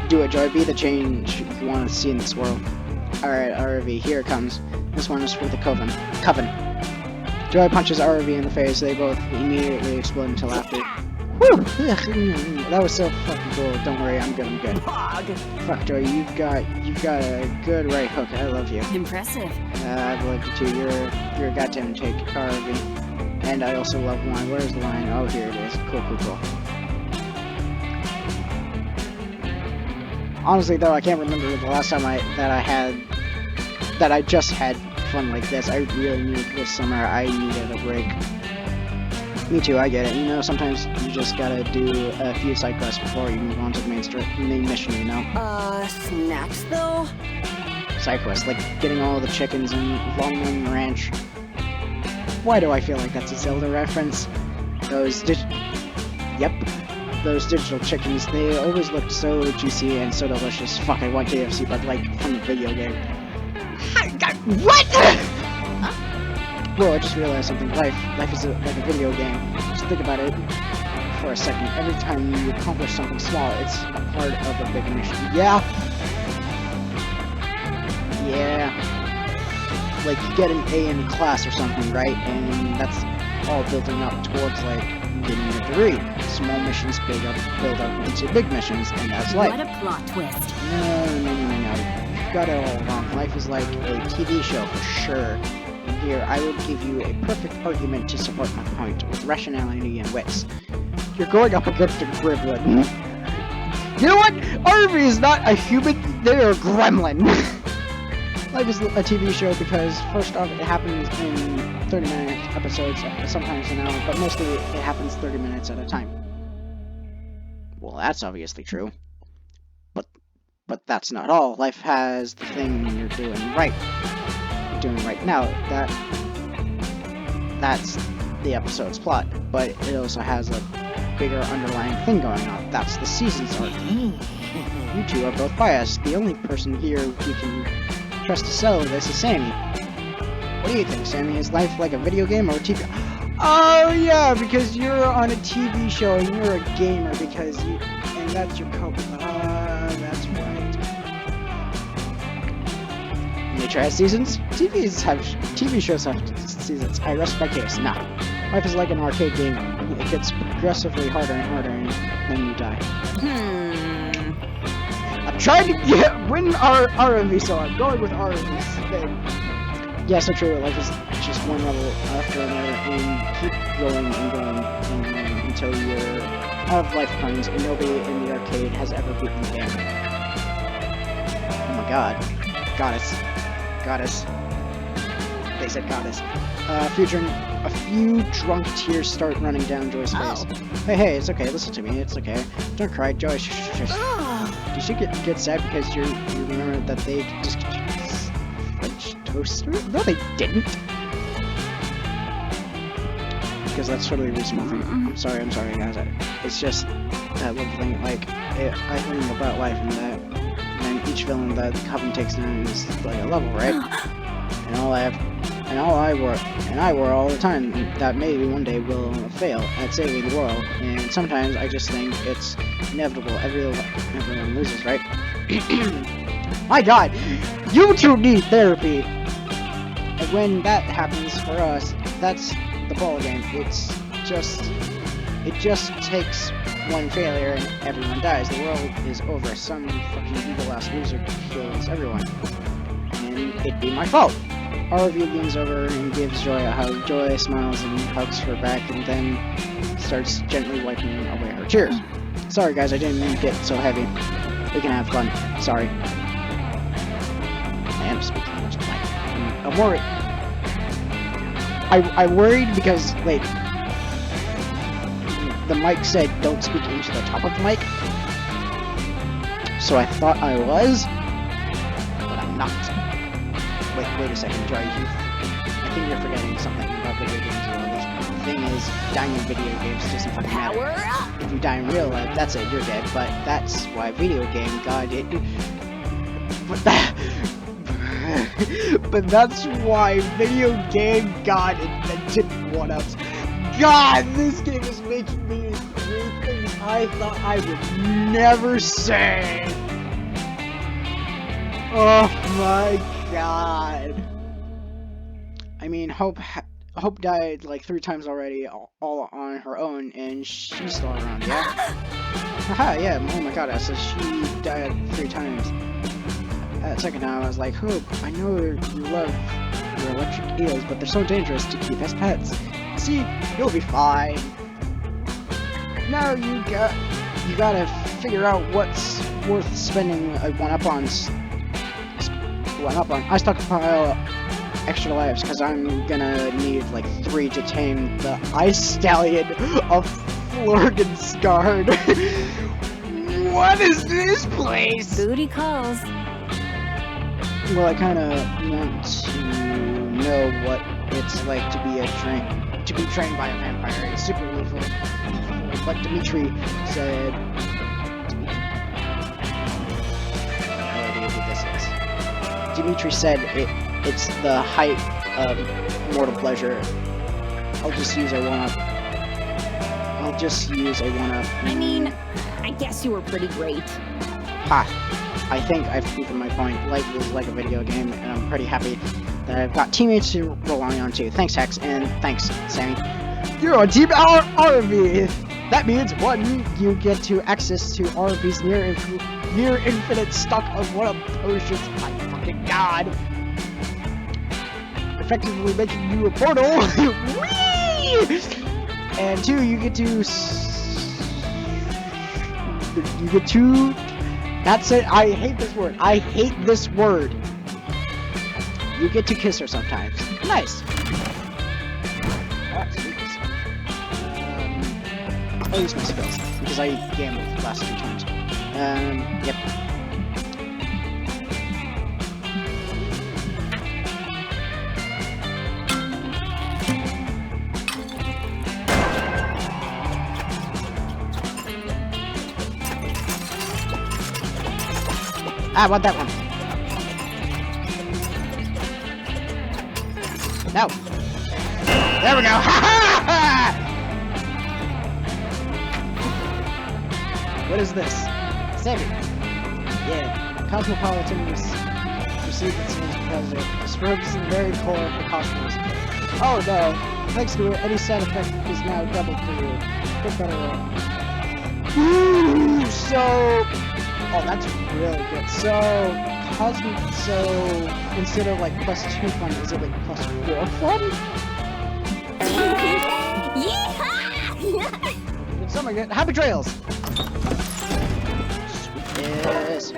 Do it, Joy. Be the change you want to see in this world. Alright, Aaravi, here it comes. This one is for the Coven. Joy punches Aaravi in the face. They both immediately explode into laughter. Whew! That was so fucking cool. Don't worry, I'm good. Fuck, Joy, you've got a good right hook. I love you. Impressive. I love you too. You're a goddamn chick, Aaravi. And I also love wine. Where's the line? Oh, here it is. Cool. Honestly, though, I can't remember the last time that I just had fun like this. I really needed this summer. I needed a break. Me too, I get it. You know, sometimes you just gotta do a few side quests before you move on to the main mission, you know? Snacks though? Side quests, like getting all the chickens in Long Wing Ranch. Why do I feel like that's a Zelda reference? Those digital chickens, they always looked so juicy and so delicious. Fuck, I want KFC, but like from the video game. What? Whoa, I just realized something. Life is like a video game. Just think about it for a second. Every time you accomplish something small, it's a part of a big mission. Yeah. Like you get an A in class or something, right? And that's all building up towards like getting a degree. Small missions build up into big missions, and that's life. What a plot twist. No. You've got it all wrong. Life is like a TV show for sure. And here, I will give you a perfect argument to support my point, with rationality and wits. You're going up against a gremlin. You know what? Aaravi is not a human, they're a gremlin. Life is a TV show because, first off, it happens in 30-minute episodes, sometimes an hour, but mostly it happens 30 minutes at a time. Well, that's obviously true. But that's not all. Life has the thing you're doing right. doing right now. That's the episode's plot, but it also has a bigger underlying thing going on. That's the season's arc. You two are both biased. The only person here we can trust to settle this is Sammy. What do you think, Sammy? Is life like a video game or a TV? Oh yeah, because you're on a TV show and you're a gamer and that's your co. That's right. Nature has seasons. TV shows have seasons. I rest my case. Nah. Life is like an arcade game. It gets progressively harder and harder, and then you die. I'm trying to win Aaravi, so I'm going with Aaravi's thing. Yeah, so true. Life is just one level after another, and keep going and going and going until you're out of life coins, and nobody in the arcade has ever beaten the game. Oh my god. Goddess. They said goddess. A few drunk tears start running down Joy's face. Hey, it's okay, listen to me, it's okay. Don't cry, Joy, shush. Did she get sad because you remember that they just French toaster? No, they didn't. Because that's totally reasonable thing. I'm sorry, guys. It's just that little thing, like, I think about life and that, and each villain that the Coven takes down is like a level, right? And I were all the time that maybe one day we'll fail at saving the world, and sometimes I just think it's inevitable. Everyone loses, right? My god, you two need therapy! And when that happens for us, that's the ball game. It just takes one failure and everyone dies. The world is over. Some fucking evil ass loser kills everyone. And it'd be my fault. Aaravi leans over and gives Joy a hug. Joy smiles and hugs her back and then starts gently wiping away her tears. Sorry guys, I didn't mean to get so heavy. We can have fun. Sorry. I am speaking much tonight. I'm worried. I worried because, like, the mic said don't speak into the top of the mic. So I thought I was, but I'm not. Wait a second, Joy. I think you're forgetting something about video games as well. The thing is, dying in video games doesn't fucking matter. If you die in real life, that's it, you're dead. But that's why video game God it. But that's why video game God invented one-ups. God, this game is making me say things I thought I would never say. Oh my god. I mean, Hope died like 3 times already, all on her own, and she's still around, yeah? Haha, yeah, oh my god, so she died 3 times. That second time I was like, Hope, I know you love your electric eels, but they're so dangerous to keep as pets. See, you'll be fine. Now you gotta figure out what's worth spending a one-up on. I stockpile extra lives because I'm gonna need like 3 to tame the ice stallion of Florgensgard. What is this place? Booty calls. Well, I kind of want to know what it's like to be trained by a vampire. It's super lethal. But Dimitri said. Dimitri said it's the height of mortal pleasure. I'll just use a one-up. I mean, I guess you were pretty great. Ha! I think I've proven my point. Life is like a video game, and I'm pretty happy that I've got teammates to rely on too. Thanks, Hex, and thanks, Sammy. You're on Team Aaravi! That means, 1, you get to access to Aaravi's near infinite stock of one-up potions. My fucking god! Effectively making you a portal! Whee! And 2, you get to... That's it. I hate this word. I hate this word. You get to kiss her sometimes. Nice. I'll use my skills because I gambled the last 2 times. Yep. I want that one. No. There we go. What is this? Save it. Yeah. Cosmopolitans received its name because it disturbs the very core of the cosmos. Oh no. Thanks to it, any side effect is now doubled for you. Get better roll. Ooh, so... Oh, that's really good. So, instead of like +2 fun, is it like +4 fun? Yeehaw! It's something good. Happy trails! Yes.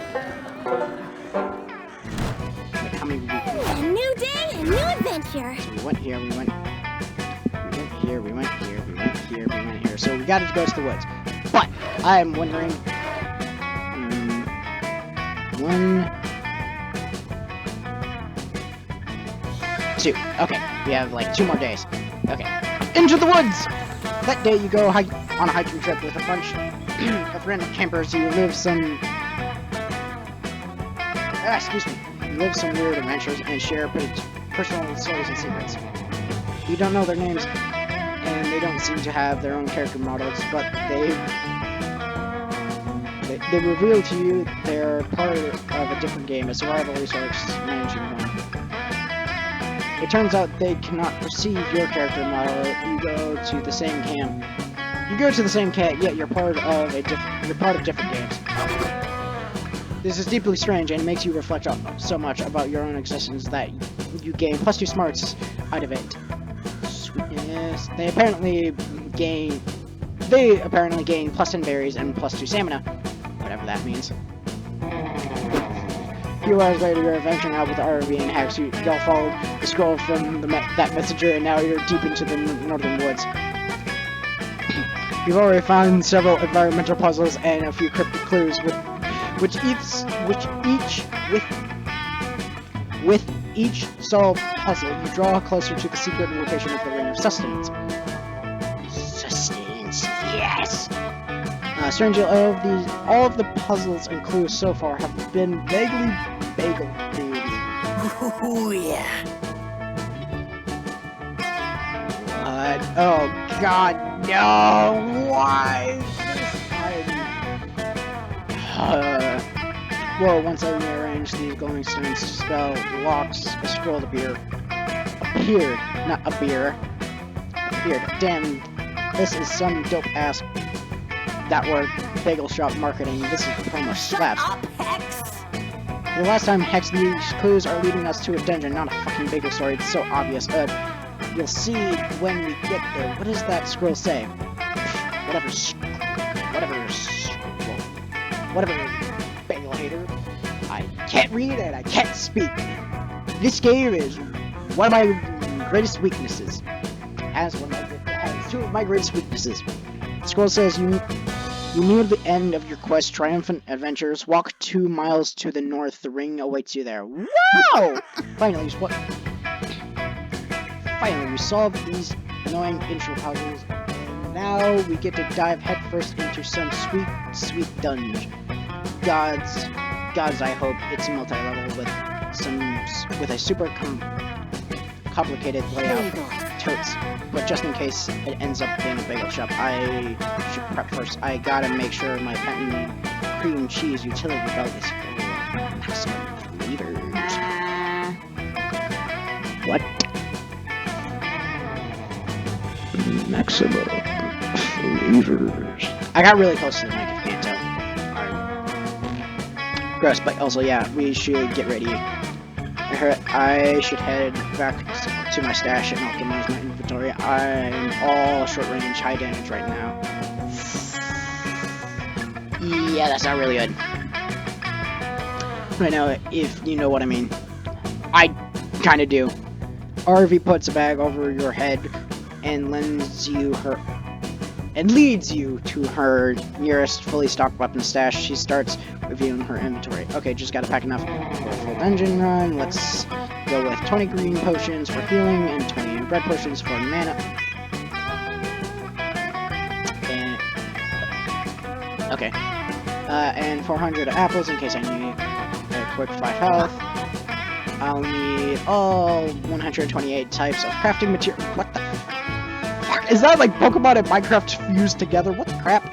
Wait, how many A new day, a new adventure. So we went here, we went here, we went here, we went here, we went here. So we gotta go to the woods. But I'm wondering. 1, 2. Okay, we have like 2 more days. Okay, into the woods. That day you go on a hiking trip with a bunch of random campers. You live some. Excuse me. You live some weird adventures and share pretty personal stories and secrets. You don't know their names, and they don't seem to have their own character models, but they reveal to you they're part of a different game, a survival resource management one. It turns out they cannot perceive your character model. You go to the same camp. Yet you're part of different games. This is deeply strange and makes you reflect so much about your own existence that you gain +2 smarts out of it. Sweetness. They apparently gain +10 berries and +2 stamina. Whatever that means. A few hours later, you're adventuring out with Aaravi and Hex. Y'all followed the scroll from that messenger, and now you're deep into the northern woods. You've already found several environmental puzzles and a few cryptic clues, with each solved puzzle, you draw closer to the secret location of the Ring of Sustenance. Sustenance, yes! Strangely, all of the puzzles and clues so far have been vaguely bagel-themed. Ooh, yeah. What? Oh God, no! Why? Well, once I rearranged these glowing stones, spell locks, a scroll appeared. Damn, this is some dope-ass that word bagel shop marketing. This is promo slaps. Shut up, Hex! For the last time, Hex, these clues are leading us to a dungeon, not a fucking bagel story. It's so obvious. You'll see when we get there. What does that scroll say? Whatever, bagel hater. I can't read and I can't speak. This game is one of my greatest weaknesses. Has 2 of my greatest weaknesses. The scroll says you near the end of your quest, triumphant adventures. Walk 2 miles to the north. The ring awaits you there. Wow! Finally, we solved these annoying intro puzzles, and now we get to dive headfirst into some sweet dungeon. Gods, I hope it's multi-level with a super complicated layout. Totes. But just in case it ends up being a bagel shop, I should prep first. I gotta make sure my patent cream cheese utility belt is full of maximum flavors. What? Maximum flavors. I got really close to the mic if you can't tell. Gross, but also, yeah, we should get ready. I should head back to my stash and optimize my inventory. I'm all short range, high damage right now. Yeah, that's not really good. Right now, if you know what I mean. I kinda do. Aaravi puts a bag over your head and leads you to her nearest fully stocked weapon stash. She starts reviewing her inventory. Okay, just gotta pack enough for a full dungeon run. Let's go with 20 green potions for healing and 20 red potions for mana. And okay, and 400 apples in case I need equip 5 health. I'll need all 128 types of crafting material. What the fuck? Is that like Pokemon and Minecraft fused together? What the crap?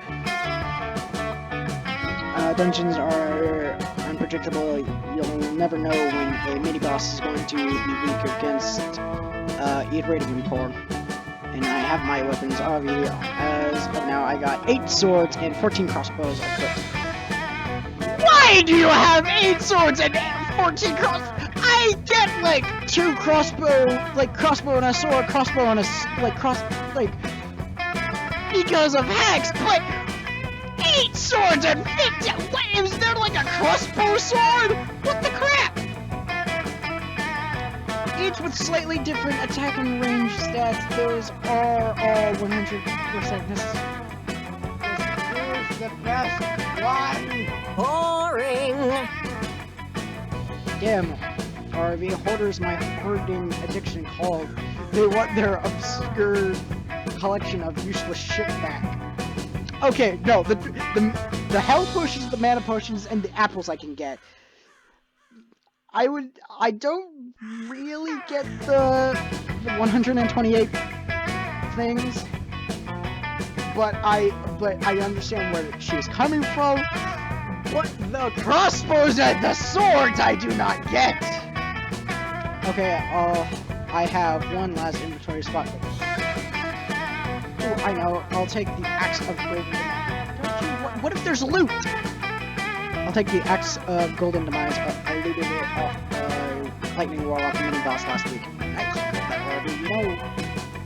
Dungeons are unpredictable. You'll never know when a mini-boss is going to be weak against Iridium Core. And I have my weapons, Aaravi. As of now, I got 8 swords and 14 crossbows equipped. Why do you have 8 swords and 14 crossbows? I get like 2 crossbow and a sword, crossbow and a because of Hex, but 8 swords and 50. What is there like a crossbow sword? What the crap? each with slightly different attack and range stats. Those are all 100%. This is the best one. Boring. Damn, Aaravi hoarders my hoarding addiction called. They want their obscure collection of useless shit back. Okay, no, the health potions, the mana potions, and the apples I can get. I don't really get the 128 things, but I understand where she's coming from. What the crossbows and the swords I do not get. Okay, I have one last inventory spot. Oh, I know. I'll take the axe of golden. Don't you? What if there's loot? I'll take the axe of golden demise. I looted it off lightning warlock mini boss last week. Nice.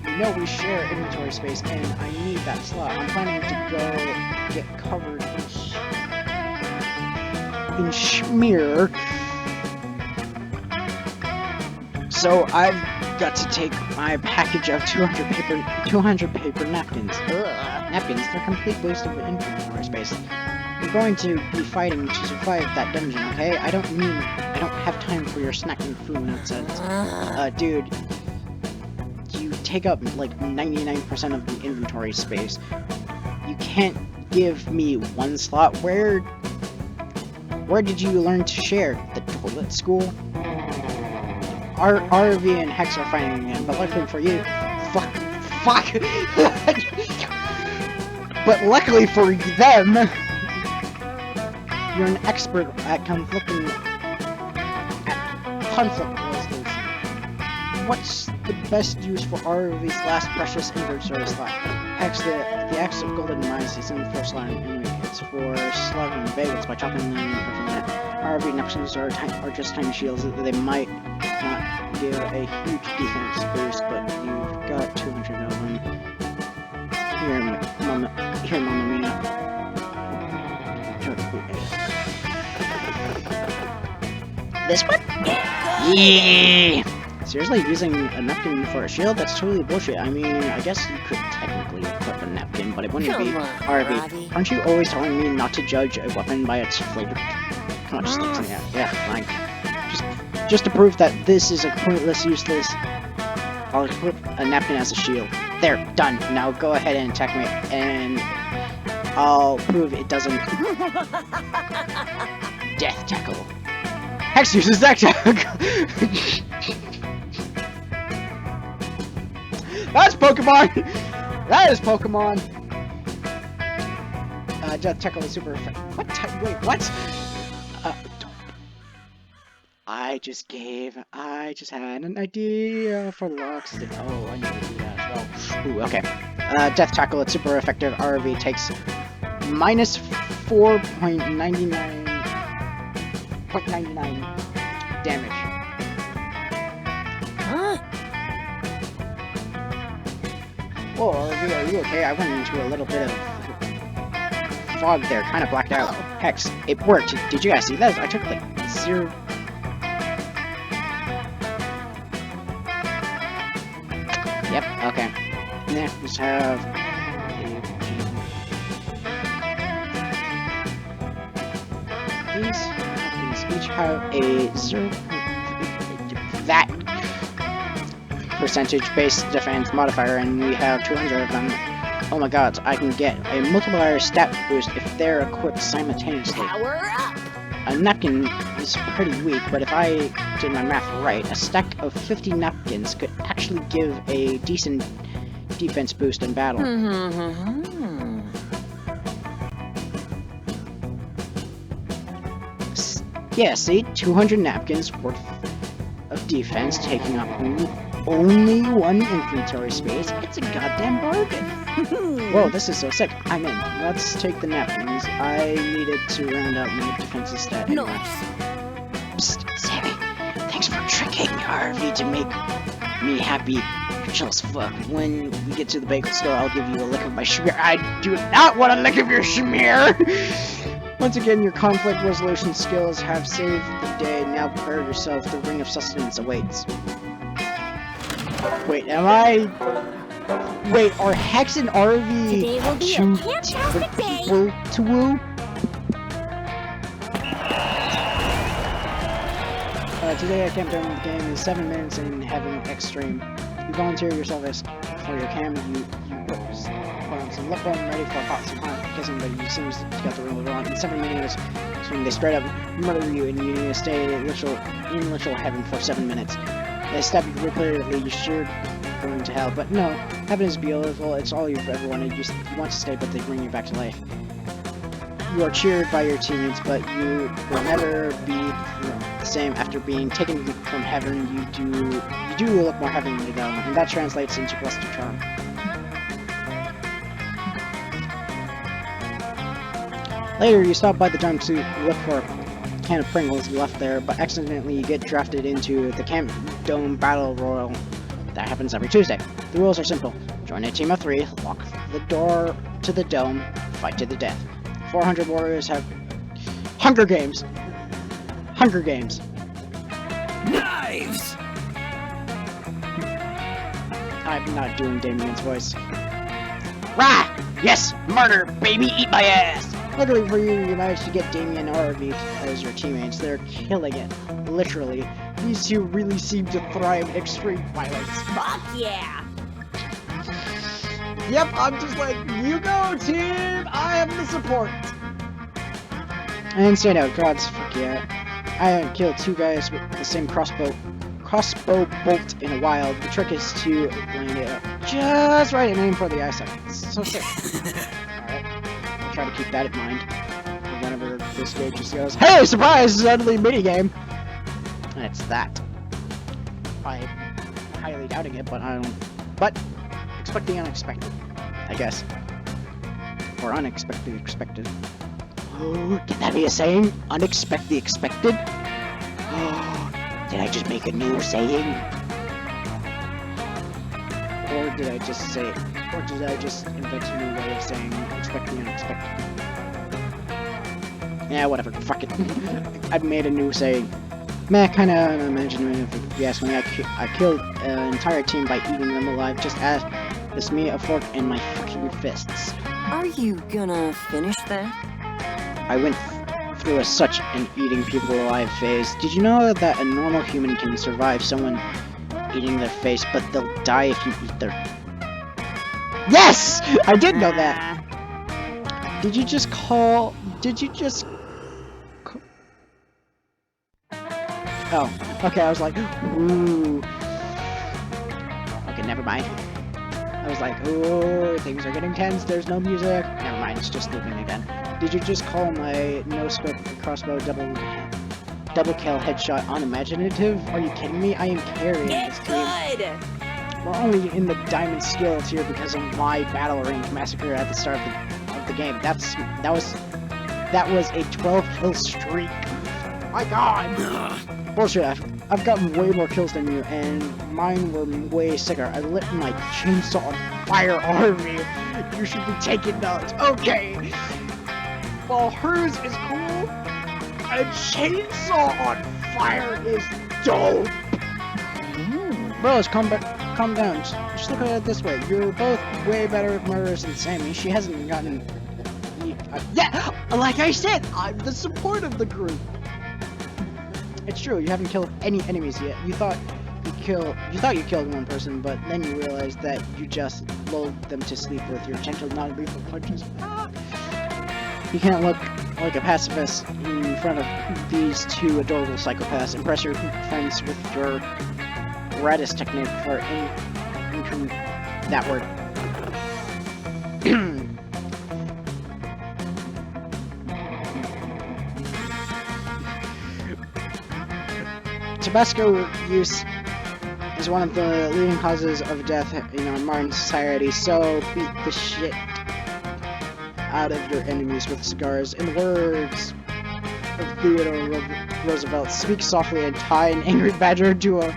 You know we share inventory space, and I need that slot. I'm planning to go get covered in schmear. So I've got to take my package of 200 paper napkins. Napkins, they're a complete waste of inventory space. We're going to be fighting to survive that dungeon, okay? I don't have time for your snacking food nonsense. Dude, you take up like 99% of the inventory space. You can't give me one slot. Where did you learn to share? The toilet school? Aaravi and Hex are fighting again, but luckily for you, fuck. But luckily for them, you're an expert at conflict resolution. What's the best use for Aaravi's last precious inventory slot? Hex, the axe of golden mines is in the first line enemy hits for slaughtering bagels by chopping them from that. Aaravi napkins are just tiny shields. They might not give a huge defense boost, but you've got 200 of them. Here, Mama Mia. This one? Yeah! Seriously, using a napkin for a shield? That's totally bullshit. I mean, I guess you could technically equip a napkin, but it wouldn't be. Aaravi, aren't you always telling me not to judge a weapon by its flavor? Come on, just leave something out. Yeah, fine. Just to prove that this is a pointless, useless, I'll equip a napkin as a shield. There, done. Now go ahead and attack me, and I'll prove it doesn't. Death tackle. Hex uses death tackle. That's Pokemon. That is Pokemon. Death tackle is super effective. What? Wait, what? I just had an idea for locks. Oh, I need to do that as well. Ooh, okay. Death tackle, it's super effective. Aaravi takes minus 4.99 damage. Huh? Whoa, Aaravi, are you okay? I went into a little bit of fog there, kind of blacked out. Hex, it worked. Did you guys see that? I took like 0. Yep, okay. Now, just have these each have a 0. That percentage-based defense modifier, and we have 200 of them. Oh my god, I can get a multiplier stat boost if they're equipped simultaneously. Power up. A napkin is pretty weak, but if I did my math right, a stack of 50 napkins could actually give a decent defense boost in battle. Yeah, see? 200 napkins worth of defense taking up only 1 inventory space. It's a goddamn bargain. Whoa, this is so sick. I'm in. Let's take the napkins. I needed to round out my defensive stat. Anyway. Psst, Sammy. Thanks for tricking Aaravi to make me happy. You're chill as fuck. When we get to the bagel store, I'll give you a lick of my schmear. I do not want a lick of your schmear! Once again, your conflict resolution skills have saved the day. Now prepare yourself. The ring of sustenance awaits. Wait, am I... Wait, are Hex and Aaravi Today will be a fantastic day. people to woo? Today I camped during the game is 7 minutes in Heaven Extreme. You volunteer yourself as for your cam, you put on some lip balm ready for hot some hot kissing, but you seem to got the rule wrong. In 7 minutes, so they straight up murder you and you need to stay in literal heaven for 7 minutes. They stab you repeatedly, you're sure going to hell, but no, heaven is beautiful, it's all you've ever wanted, you want to stay, but they bring you back to life. You are cheered by your teammates, but you will never be the same after being taken from heaven. You do look more heavenly though, and that translates into blessed charm. Later, you stop by the dump to look for a can of Pringles you left there, but accidentally you get drafted into the Camp Dome Battle Royal. That happens every Tuesday. The rules are simple. Join a team of 3, lock the door to the dome, fight to the death. 400 warriors have Hunger Games. Hunger Games. Knives! I'm not doing Damien's voice. Rah! Yes! Murder, baby! Eat my ass! Luckily for you, you managed to get Damien and Aaravi as your teammates. They're killing it. Literally. These two really seem to thrive in extreme violence. Fuck yeah! Yep, I'm just like, you go team! I am the support! And straight out, gods, fuck yeah. I haven't killed 2 guys with the same crossbow bolt in a while. The trick is to land it up just right and aim for the eye socket. It's so sick. Alright, I'll try to keep that in mind whenever this game just goes, hey, surprise, suddenly minigame! And it's that. I'm highly doubting it, but I don't... But, expect the unexpected, I guess. Or unexpected expected. Oh, can that be a saying? Unexpect the expected? Oh, did I just make a new saying? Or did I just say it? Or did I just invent a new way of saying expect the unexpected? Yeah, whatever, fuck it. I've made a new saying. Meh, kinda unimaginative if you ask me. I killed an entire team by eating them alive. Just ask me a fork and my fucking fists. Are you gonna finish that? I went through such an eating people alive phase. Did you know that a normal human can survive someone eating their face, but they'll die if you eat their... Yes! I did know that! Did you just... Oh, okay, I was like, ooh. Okay, never mind. I was like, ooh, things are getting tense, there's no music. Never mind, it's just looping again. Did you just call my no-scope crossbow double kill headshot unimaginative? Are you kidding me? I am carrying this team. Good! We're only in the diamond skill tier because of my battle range massacre at the start of the game. That was a 12 kill streak. My god! Bullshit, I've gotten way more kills than you, and mine were way sicker. I lit my chainsaw on fire, Aaravi. You should be taking notes. Okay. While hers is cool, a chainsaw on fire is dope. Bros, calm down. Just look at it this way. You're both way better murderers than Sammy. She hasn't gotten... yeah, like I said, I'm the support of the group. It's true, you haven't killed any enemies yet. You thought you killed one person, but then you realized that you just lulled them to sleep with your gentle, non-lethal punches. You can't look like a pacifist in front of these two adorable psychopaths. Impress your friends with your raddest technique for that word. Tabasco use is one of the leading causes of death in modern society, so beat the shit out of your enemies with cigars. In the words of Theodore Roosevelt, speak softly and tie an angry badger to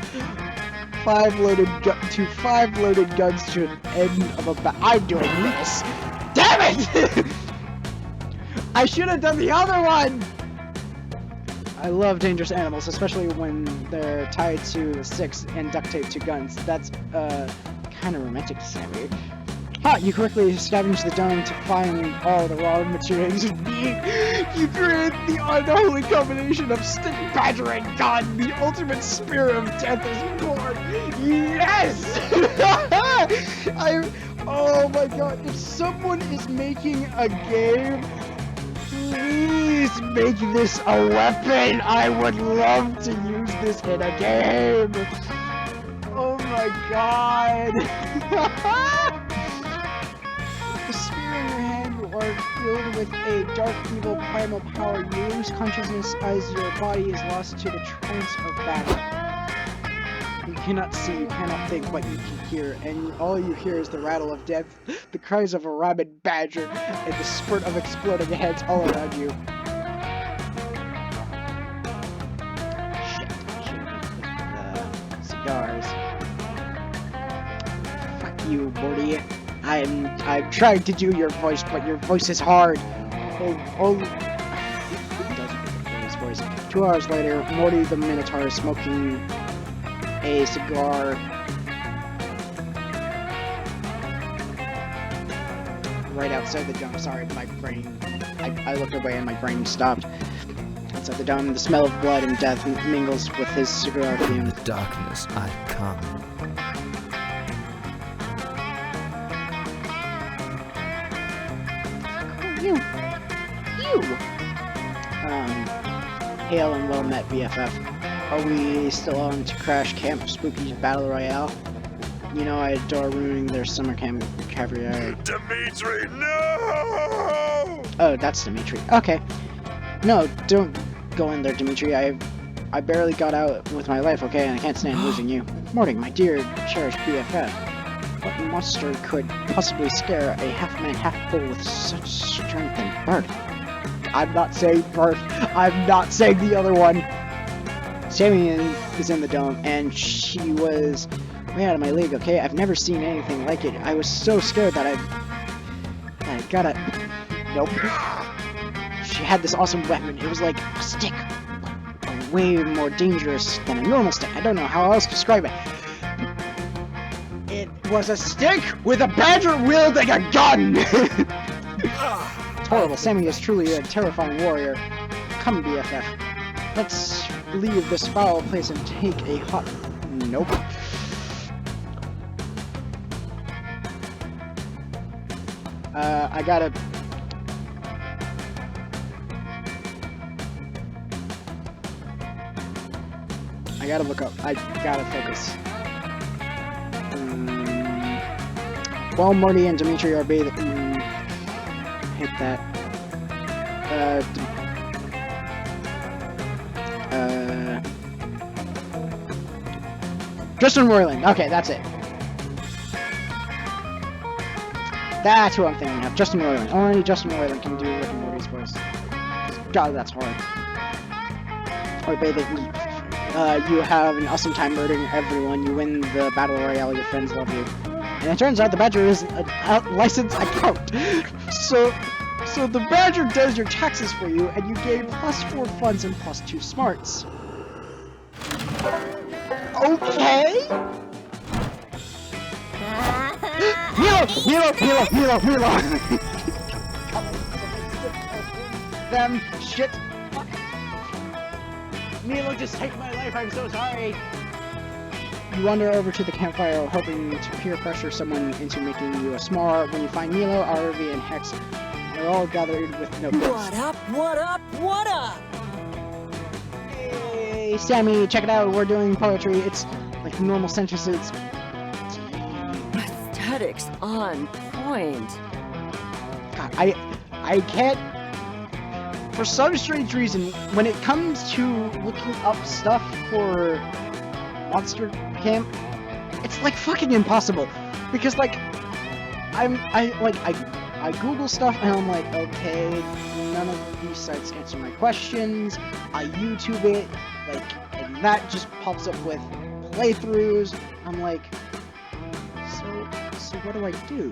five loaded guns to an end of a I'm doing this! Damn it! I should have done the other one! I love dangerous animals, especially when they're tied to sticks and duct taped to guns. That's, kind of romantic, Sammy. Ha! You quickly scavenge the dome to find all the raw materials you need. You create the unholy combination of stick, badger, and gun. The ultimate spear of death is born. Yes! Oh my god, if someone is making a game, please make this a weapon! I would love to use this in a game! Oh my god! The spear in your hand, you are filled with a dark, evil, primal power. You lose consciousness as your body is lost to the trance of battle. You cannot see, you cannot think, but you can hear, and all you hear is the rattle of death, the cries of a rabid badger, and the spurt of exploding heads all around you. Shit, cigars. Fuck you, Morty. I'm trying to do your voice, but your voice is hard. Oh. It doesn't his voice. 2 hours later, Morty the Minotaur is smoking a cigar right outside the dome. Sorry, my brain. I looked away and my brain stopped. Outside the dome, the smell of blood and death mingles with his cigar fumes. The darkness I come. You. Hail and well met, BFF. Are we still on to Crash Camp Spooky's Battle Royale? You know I adore ruining their summer camp caviar. Dimitri, no! Oh, that's Dimitri. Okay. No, don't go in there, Dimitri. I barely got out with my life, okay? And I can't stand losing you. Morty, my dear, cherished BFF. What monster could possibly scare a half-man, half-bull with such strength and birth? I'm not saying birth. I'm not saying the other one. Sammy is in the dome, and she was way out of my league, okay? I've never seen anything like it. I was so scared that I gotta... Nope. She had this awesome weapon. It was like a stick, but way more dangerous than a normal stick. I don't know how else to describe it. It was a stick with a badger wielding a gun! It's horrible. Sammy is truly a terrifying warrior. Come, BFF. Let's leave this foul place and take a hot... Nope. I gotta... look up. I gotta focus. While Morty and Dimitri are bathing... hit that. Justin Roiland. Okay, that's it. That's who I'm thinking of. Justin Roiland. Only Justin Roiland can do Rick and Morty's voice. God, that's hard. Or bathing. You have an awesome time murdering everyone. You win the Battle Royale. Your friends love you. And it turns out the Badger is a licensed account. So the Badger does your taxes for you, and you gain +4 funds and +2 smarts. Okay. Milo. Them shit. Milo, just take my life. I'm so sorry. You wander over to the campfire, hoping to peer pressure someone into making you a s'more. When you find Milo, Aaravi, and Hex They're all gathered with notebooks. What up, what up, what up? Hey, Sammy, check it out. We're doing poetry. It's like normal sentences. Aesthetics on point. God, I can't. For some strange reason, when it comes to looking up stuff for Monster Camp, it's like fucking impossible. Because like, I Google stuff and I'm like, okay, none of these sites answer my questions. I YouTube it, like, and that just pops up with playthroughs. I'm like, so what do I do?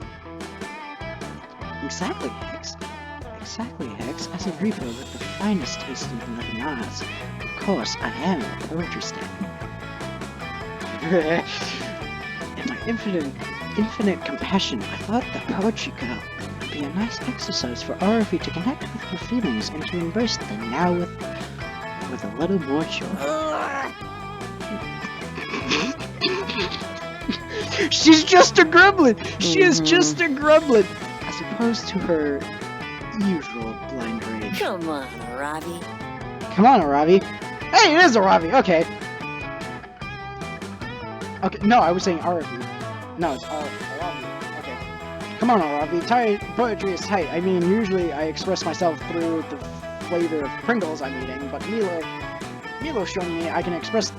Exactly, Hex. Exactly, Hex. As a reaper with the finest taste in the living arts, of course I am a poetry stan. In my infinite compassion, I thought that poetry could be a nice exercise for Aaravi to connect with her feelings and to embrace them now with a little more joy. She's just a gremlin! She is just a gremlin! As opposed to her usual blind rage. Come on, Aaravi. Come on, Aaravi. Hey, it is Aaravi! Okay. Okay, no, I was saying Aaravi. No, it's Aaravi. Okay. Come on, Aaravi. Tight poetry is tight. I mean, usually I express myself through the flavor of Pringles I'm eating, but Milo's showing me I can express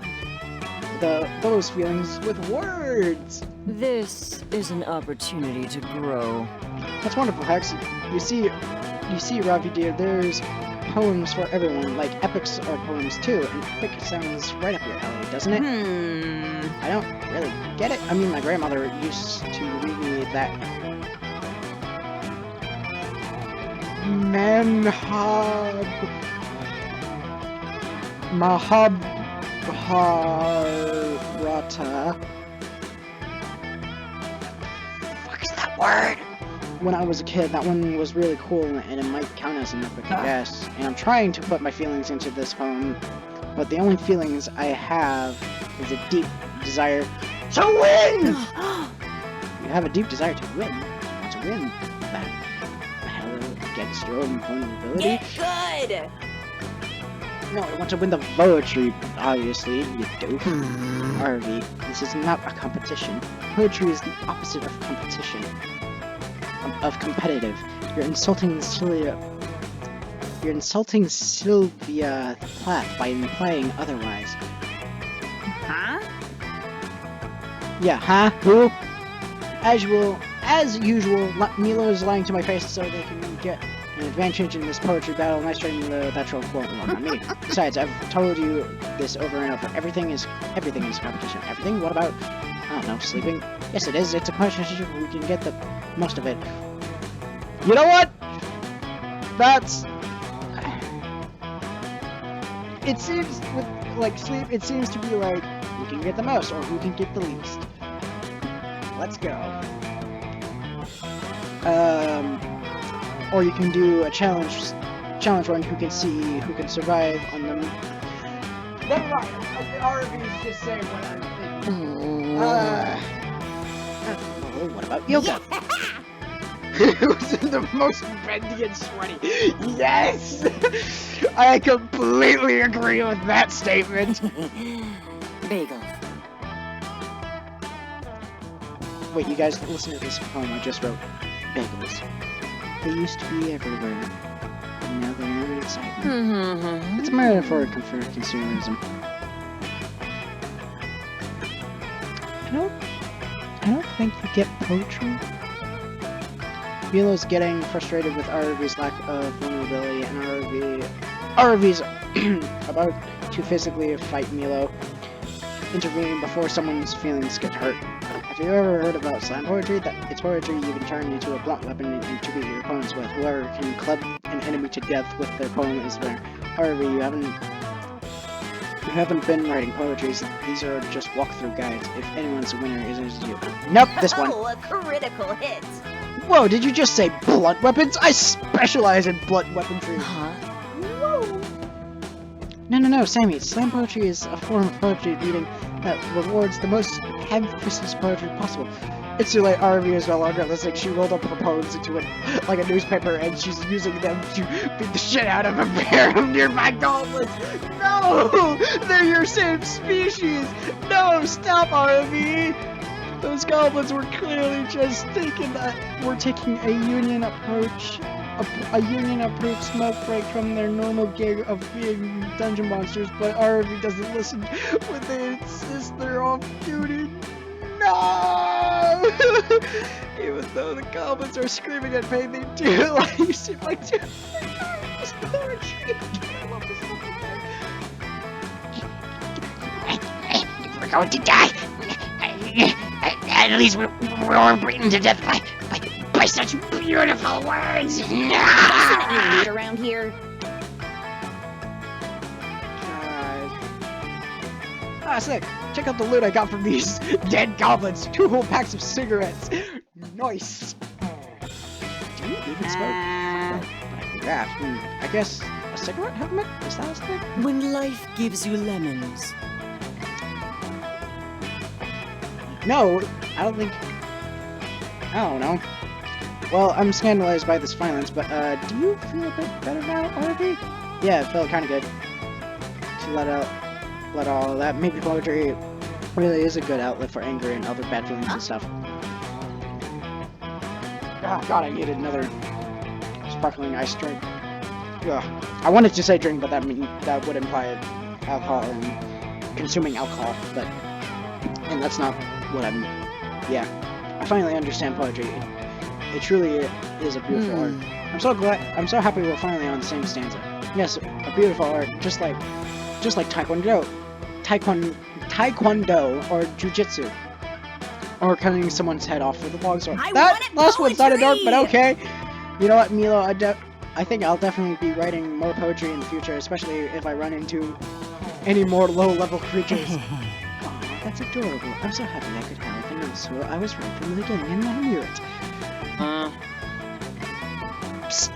those feelings with words. This is an opportunity to grow. That's wonderful, Hex. You see, Ravi dear, there's poems for everyone. Like epics are poems too, and epic sounds right up your alley, doesn't it? I don't really get it. I mean, my grandmother used to read me that Mahabharata. Fuck is that word? When I was a kid, that one was really cool, and it might count as an epic, I guess. And I'm trying to put my feelings into this poem, but the only feelings I have is a deep desire to win! You have a deep desire to win. To win that battle against your own vulnerability? Get good! No, I want to win the poetry, obviously, you dope. Aaravi, this is not a competition. Poetry is the opposite of competition. Of competitive. You're insulting Sylvia Plath by implying otherwise. Huh? Yeah, huh? Who? As usual, Milo is lying to my face so they can get an advantage in this poetry battle. Nice try, Milo. That troll won't work on me. Besides, I've told you this over and over. Everything is competition. Everything? What about, I don't know, sleeping? Yes, it is. It's a competition. We can get the most of it. You know what? That's... It seems with, like, sleep, it seems to be like, who can get the most, or who can get the least. Let's go. Or you can do a challenge run, who can survive on them. Never mind, Aaravi is just saying what I'm thinking. What about yoga? Who's the most bendy and sweaty? Yes! I completely agree with that statement. Bagel. Wait, you guys listen to this poem I just wrote. Bagels. They used to be everywhere, and now they're inside me. It's a metaphor for consumerism. I don't think you get poetry. Milo's getting frustrated with Aaravi's lack of vulnerability, and Aaravi's about to physically fight Milo, intervening before someone's feelings get hurt. Have you ever heard about slam poetry? It's poetry you can turn into a blunt weapon and to beat your opponents with. Whoever can club an enemy to death with their poem is winner. Aaravi, you haven't been writing poetry. These are just walkthrough guides. If anyone's a winner, it is you. Nope, this one. Oh, a critical hit! Whoa, did you just say blunt weapons? I specialize in blunt weaponry. Huh? Whoa! No, Sammy. Slam poetry is a form of poetry reading that rewards the most heavy-fisted poetry possible. It's too late. Aaravi is no longer listening. She rolled up her bones into it like a newspaper, and she's using them to beat the shit out of a pair of nearby goblins. No! They're your same species! No! Stop, Aaravi! Those goblins were clearly just taking a union approach. A union approved smoke break from their normal gig of being dungeon monsters, but Aaravi doesn't listen when they insist they're off duty. No! Even though the goblins are screaming at pain, they do. You seem like two. We're going to die. At least we weren't beaten to death by such beautiful words. Isn't any loot around here? Ah, sick. Check out the loot I got from these dead goblins. 2 whole packs of cigarettes. Nice. Do you even smoke? Yeah, I guess a cigarette helmet? Is that a thing? When life gives you lemons. No, I don't think... I don't know. Well, I'm scandalized by this violence, but, do you feel a bit better now, Aaravi? Yeah, it felt kinda good. To let all of that. Maybe poetry really is a good outlet for anger and other bad feelings and stuff. Oh god, I needed another sparkling ice drink. Ugh. I wanted to say drink, but that would imply alcohol and consuming alcohol, but... And that's not what I'm... Yeah. I finally understand poetry. It truly is a beautiful art. I'm so happy we're finally on the same stanza. Yes, a beautiful art, just like Taekwondo or Jujitsu. Or cutting someone's head off with a longsword. That last one's not a dark, but okay. You know what, Milo, I think I'll definitely be writing more poetry in the future, especially if I run into any more low-level creatures. Aw, that's adorable. I'm so happy I could help, and also I was right from the beginning and I knew it.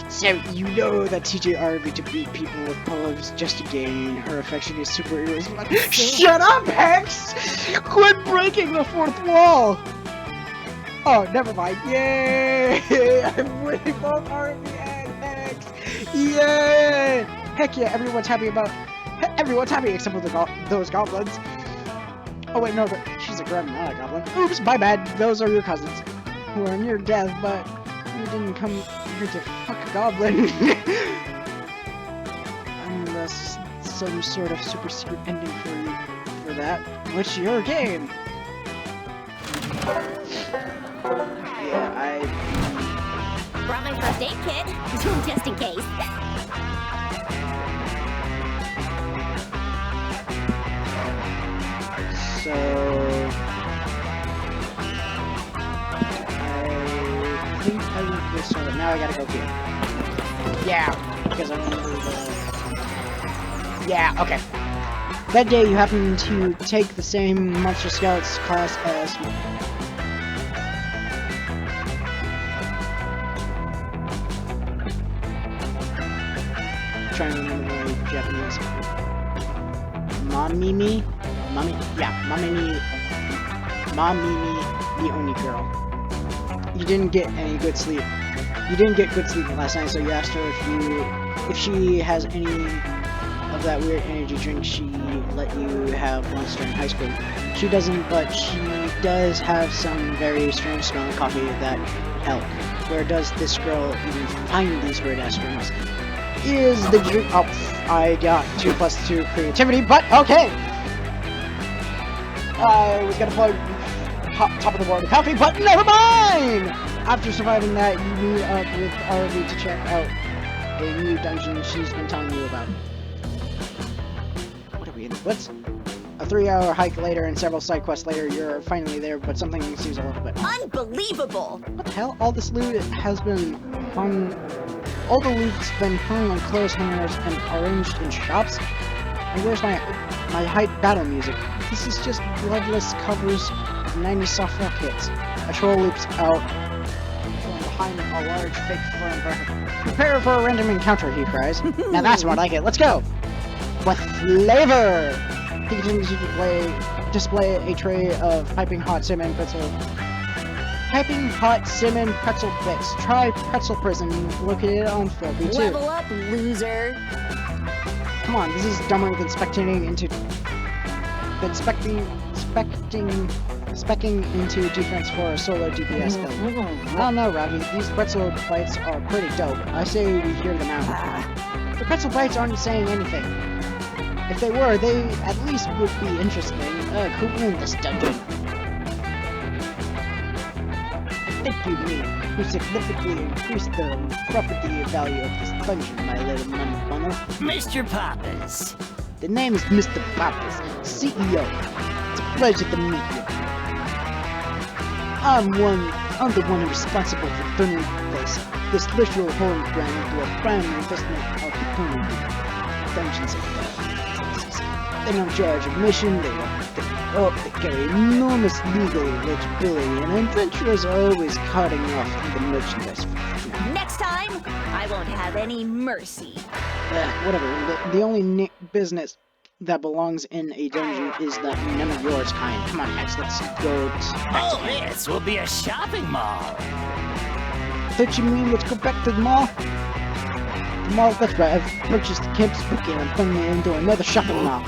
So you know that TJ Aaravi to beat people with poems just to gain her affection is superheroes. Shut up, Hex! Quit breaking the 4th wall! Oh, never mind. Yay! I'm winning both Aaravi and Hex! Yay! Heck yeah, everyone's happy except for those goblins. Oh wait, no, but she's a gremlin, not a goblin. Oops, my bad. Those are your cousins, who are near death, but you didn't come here to fuck a goblin. Unless some sort of super secret ending for that. What's your game? Yeah, Brought my first aid kit, just in case. So... I think I went this way. Now I gotta go here. Yeah, because I remember the... Yeah, okay. That day you happen to take the same Monster Scouts class as me. Trying to remember my Japanese. Mamimi, the only girl. You didn't get any good sleep. You didn't get good sleep last night, so you asked her if she has any of that weird energy drink she let you have once during high school. She doesn't, but she does have some very strange smelling coffee that help. Where does this girl even find these weird ass drinks? Is the drink... Oh, I got 2+2 creativity, but okay! I was gonna plug top of the board of coffee, but never mind! After surviving that, you meet up with Aaravi to check out a new dungeon she's been telling you about. What are we in the woods? A 3-hour hike later and several side quests later, you're finally there, but something seems a little bit off. Unbelievable! What the hell? All this loot has been hung... All the loot's been hung on clothes hangers and arranged in shops? And where's my hype battle music? This is just bloodless covers of 90 soft rock hits. A troll leaps out from behind a large fake fern. Prepare for a random encounter, he cries. Now that's more like it. Let's go! With flavor! He continues to display a tray of piping hot cinnamon pretzel Piping hot cinnamon pretzel bits. Try pretzel prison located on floor B2. Level up, loser. Come on, this is dumber than spectating into specking into defense for a solo DPS build. I don't know, Ravi. These pretzel bites are pretty dope. I say we hear them out. The pretzel bites aren't saying anything. If they were, they at least would be interesting. Who ruined this dungeon? I think you mean who significantly increased the property value of this dungeon, my little money funnel. Mr. Pappas. The name is Mr. Pappas, CEO. It's a pleasure to meet you. I'm the one responsible for turning this literal home ground into a prime investment opportunity. Dungeons and Dragons. They're not in charge of mission, they carry enormous legal eligibility, and adventurers are always cutting off the merchandise. Next time, I won't have any mercy. Whatever. The only business that belongs in a dungeon is the none of yours kind. Come on, Hex, let's go. Oh, this will be a shopping mall. Thought you mean let's go back to the mall? The mall, that's right. I've purchased Camp Spooky and I'm turning it into another shopping mall.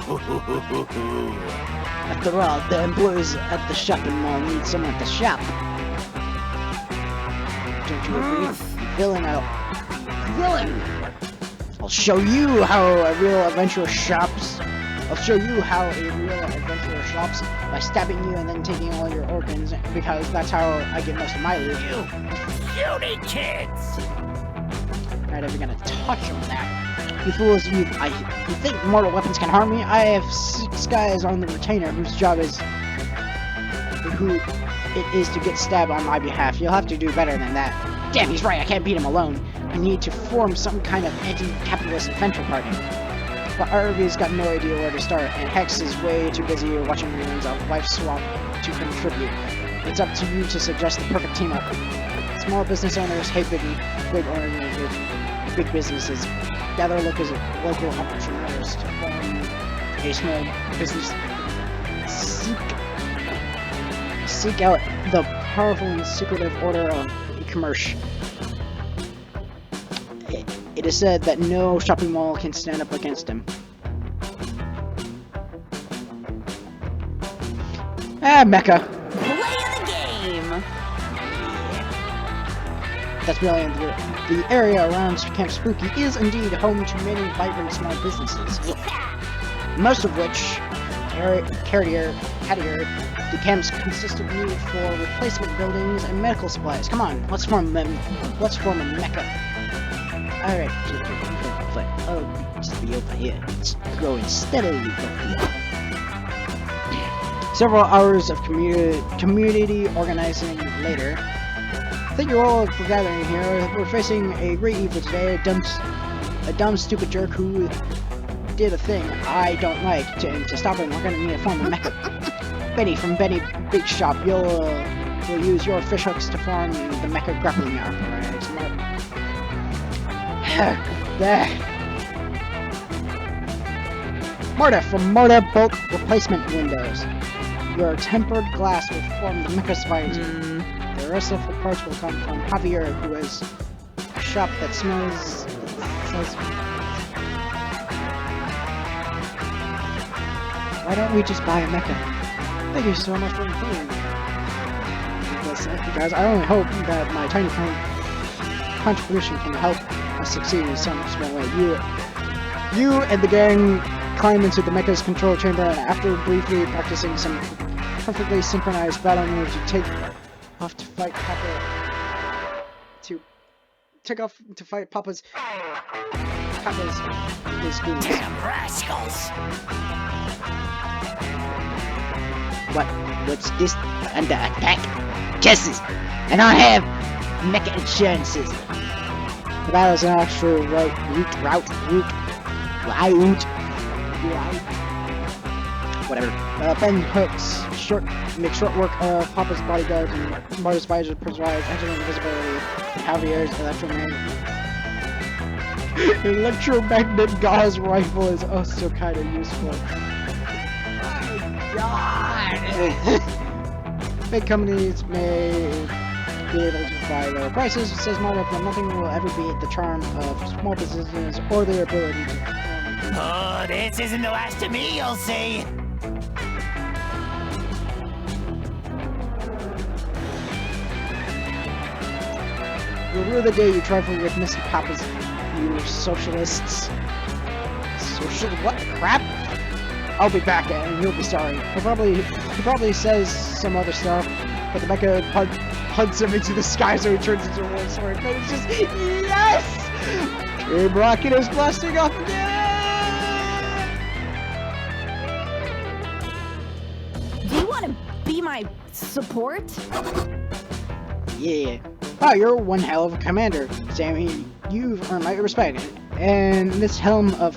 After all, the employees at the shopping mall need someone to shop. Don't you agree? Villain, I'll show you how a real adventurer shops. By stabbing you and then taking all your organs, because that's how I get most of my loot. You need kids. Not ever gonna touch on that. You fools, you think mortal weapons can harm me? I have 6 guys on the retainer whose job is to get stabbed on my behalf. You'll have to do better than that. Damn, he's right, I can't beat him alone. We need to form some kind of anti-capitalist adventure party. But Aaravi's got no idea where to start, and Hex is way too busy watching reruns of Life Swap to contribute. It's up to you to suggest the perfect team up. Small business owners hate big businesses. Gather local entrepreneurs to form a small business. Seek out the powerful and secretive order of e-commerce. It is said that no shopping mall can stand up against him. Mecca. Play the game. That's brilliant. The area around Camp Spooky is indeed home to many vibrant small businesses, most of which carrier the camps consist of need for replacement buildings and medical supplies. Come on, let's form a mecca. Alright, oh, just be over here. It's growing steadily over here. Several hours of community organizing later. Thank you all for gathering here. We're facing a great evil today. A dumb, stupid jerk who did a thing I don't like. To stop him, we're gonna need to form a mecha. Benny from Benny Big Shop, you'll use your fish hooks to form the mecha grappling arm. Alright, smart. There. Marta from Marta Bulk Replacement Windows. Your tempered glass will form the mecha visor. The rest of the parts will come from Javier, who has a shop that says, why don't we just buy a mecha? Thank you so much for including me. Guys, I only hope that my tiny contribution can help us succeed in some small way. You and the gang climb into the mecha's control chamber, and after briefly practicing some perfectly synchronized battle moves, you take off to fight Papa's his goons. Damn rascals! What's this? Under attack? Justice! And I have mecha insurances. The battle's an actual route. Whatever. Ben hooks make short work of Papa's bodyguards, and Marta's visor provides excellent visibility. Javier's electromagnet gauze rifle is also kind of useful. Oh God! Big companies may be able to buy lower prices, says Marta, but nothing will ever beat the charm of small businesses or their ability to... Oh, this isn't the last of me, you'll see. Review the day you trifle with Mr. Papa's, you socialists. Social what crap? I'll be back and you'll be sorry. He probably says some other stuff, but the mecha hugs him into the sky so he turns into a wolf sword. But it's just yes! Dream Rocket is blasting off again! Do you want to be my support? Yeah. Wow, you're one hell of a commander, Sammy. You've earned my respect. And this helm of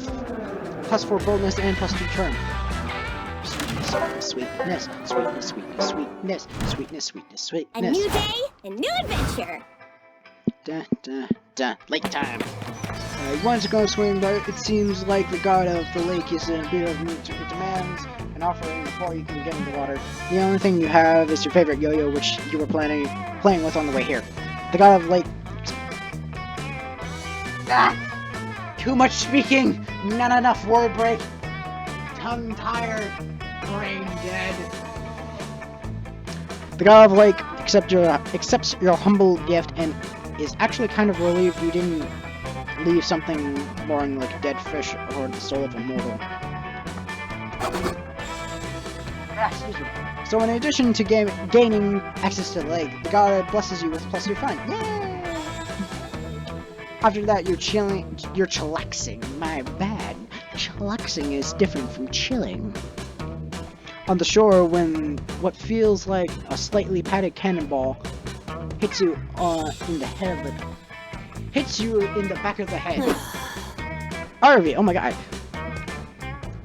+4 boldness and +2 charm. Sweetness, sweetness, sweetness, sweetness, sweetness, sweetness, sweetness. A new day, a new adventure. Dun, dun, dun. Lake time. You wanted to go swimming, but it seems like the god of the lake is in a bit of mood. It demands an offering before you can get in the water. The only thing you have is your favorite yo-yo, which you were playing with on the way here. The god of lake... Ah! Too much speaking! Not enough word break! Tongue tired! Brain dead! The god of lake accepts your humble gift and is actually kind of relieved you didn't leave something boring like a dead fish or the soul of a mortal. Excuse me. So in addition to gaining access to the lake, the god blesses you with +2 fun. Yay! After that, you're chillaxing. My bad. Chillaxing is different from chilling. On the shore, when what feels like a slightly padded cannonball hits you in the head of the... hits you in the back of the head. Aaravi, oh my god.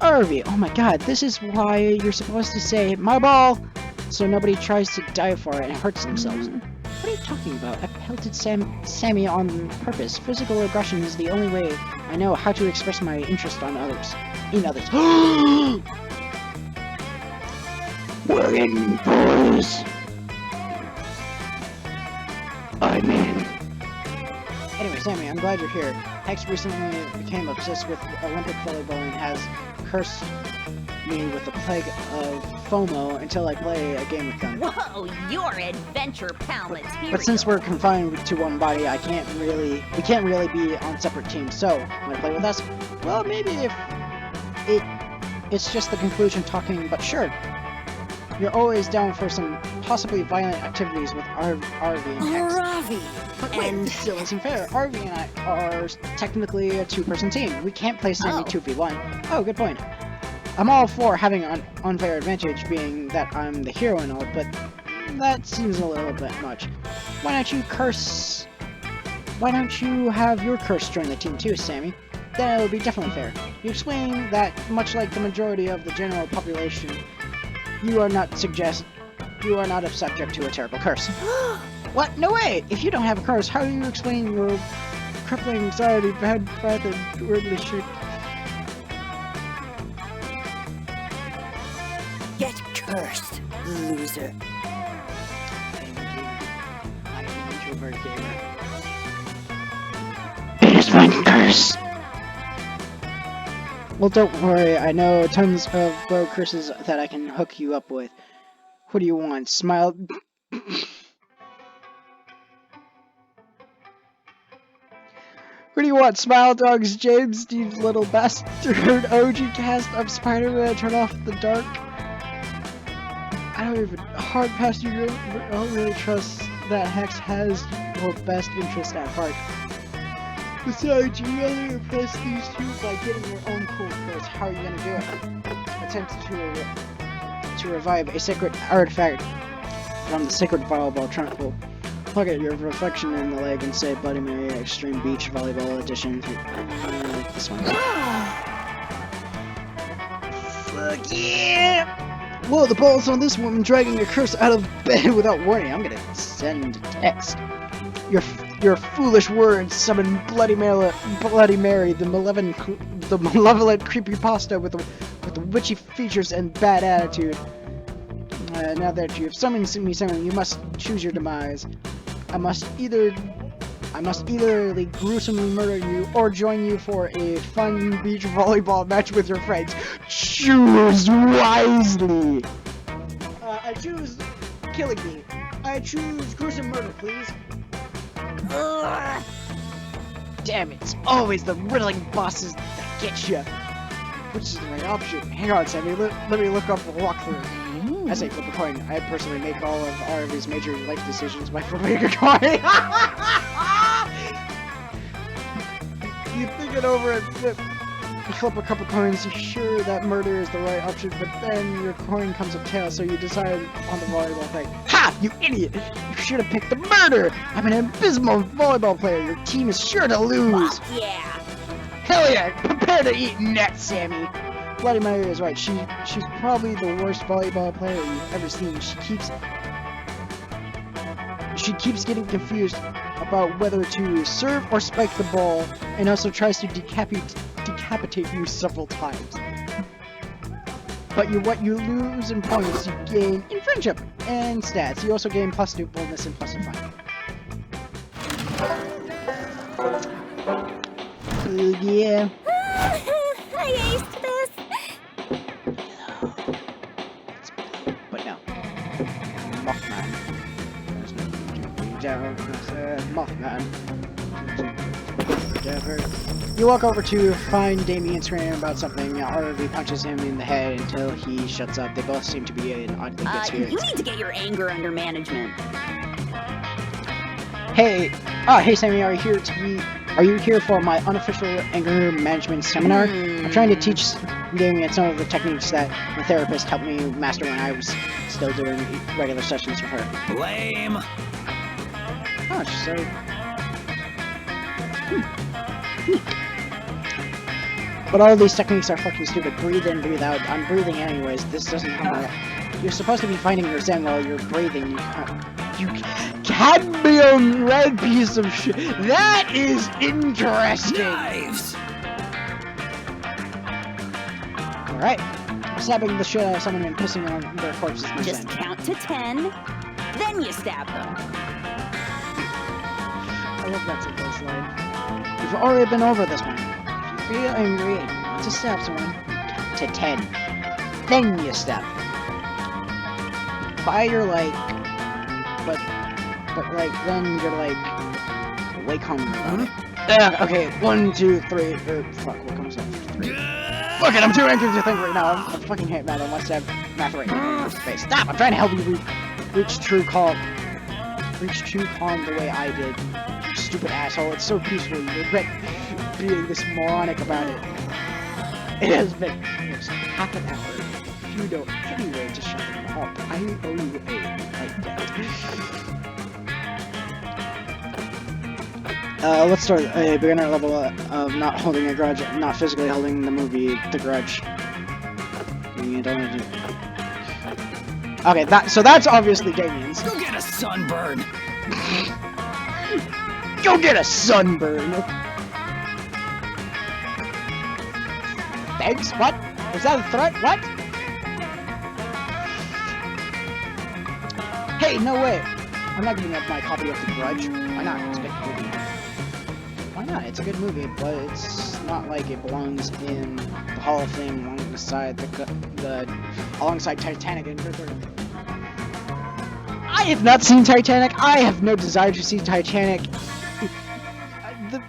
Aaravi, oh my god, this is why you're supposed to say, my ball, so nobody tries to dive for it and hurts themselves. What are you talking about? I pelted Sammy on purpose. Physical aggression is the only way I know how to express my interest in others. We're in, boys. I'm in. Anyway, Sammy, I'm glad you're here. Hex recently became obsessed with Olympic volleyball and has cursed me with the plague of FOMO until I play a game with them. Whoa, your adventure pal material. But since we're confined to one body, we can't really be on separate teams. So, wanna play with us? Well, maybe if it's just the conclusion talking, but sure. You're always down for some possibly violent activities with Aaravi and Hex. Aaravi. But wait, this still isn't fair. Aaravi and I are technically a two-person team. We can't play Sammy 2v1. Oh, good point. I'm all for having an unfair advantage, being that I'm the hero and all, but that seems a little bit much. Why don't you have your curse join the team too, Sammy? Then it'll be definitely fair. You explain that, much like the majority of the general population, you are not subject to a terrible curse. What? No way! If you don't have a curse, how do you explain your crippling anxiety, bad breath, and weirdly shaped? Get cursed, loser. I am an introvert gamer. It is my curse! Well, don't worry, I know tons of bow curses that I can hook you up with. What do you want? Smile... What do you want? Smile Dogs, James, Steve's little bastard, OG cast of Spider-Man, turn off the dark. I don't even... hard past you, I don't really trust that Hex has your best interest at heart. Besides, you really impress these two by getting your own cool curse. How are you gonna do it? Attempt to revive a sacred artifact from the sacred volleyball trunk. Look at your reflection in the leg and say Bloody Mary Extreme Beach Volleyball Edition. This one. Fuck yeah! Whoa, the balls on this woman dragging your curse out of bed without warning. I'm gonna send a text. Your foolish words summon Bloody Mary, the malevolent creepypasta with the witchy features and bad attitude. Now that you have summoned me, you must choose your demise. I must either like, gruesomely murder you or join you for a fun beach volleyball match with your friends. Choose wisely. I choose killing me. I choose gruesome murder, please. Ugh. Damn it, it's always the riddling bosses that get you. Which is the right option? Hang on, Sammy, let me look up the walkthrough. As I flip a coin, I personally make all of Aaravi's major life decisions by flipping a coin. You think it over and flip a couple coins, you're sure that murder is the right option, but then your coin comes up tails, so you decide on the volleyball thing. Ha! You idiot! You should have picked the murder! I'm an abysmal volleyball player, your team is sure to lose! Fuck yeah. Hell yeah! Prepare to eat net, Sammy! Bloody Mary is right, she's probably the worst volleyball player you've ever seen. She keeps getting confused about whether to serve or spike the ball, and also tries to decapitate you several times. But what you lose in points, you gain in friendship and stats. You also gain +2 boldness and +2 fun. Yeah. I aced this. But no. Mothman. There's no down. Mothman. You walk over to find Damien screaming about something. Aaravi punches him in the head until he shuts up. They both seem to be in oddly good spirits. You need to get your anger under management. Hey, hey Sammy, are you here for my unofficial anger management seminar? I'm trying to teach Damien some of the techniques that my therapist helped me master when I was still doing regular sessions with her. Lame. Oh, so... But all of these techniques are fucking stupid. Breathe in, breathe out. I'm breathing anyways. This doesn't help me. You're supposed to be finding your zen while you're breathing. You cadmium red piece of shit. That is interesting. Knives. Alright. Stabbing the shit out of someone and pissing on their corpses. Just count to 10, then you stab them. I love that simple line. We've already been over this one. If you feel angry and you want to stab someone, count to 10. Then you stab them. By your like, but like then you're like way calmer about it. Okay, 1, 2, 3. Fuck, what comes after 3? Fuck it, I'm too angry to think right now. I'm fucking hate math. I want to have math right now in your face. Stop! I'm trying to help you reach true calm. Reach true calm the way I did. You stupid asshole. It's so peaceful. You regret being this moronic about it. It has been almost half an hour. If you know any way to shut them up, I owe you a like that. Let's start a beginner level of not holding a grudge, not physically holding the movie The Grudge. You don't want to do. Okay, so that's obviously Damien's. Go get a sunburn. Go get a sunburn. Thanks. What? Was that a threat? What? Hey, no way. I'm not giving up my copy of The Grudge. Why not? It's a good movie. Why not? It's a good movie, but it's not like it belongs in the Hall of Fame alongside alongside Titanic and I have not seen Titanic. I have no desire to see Titanic.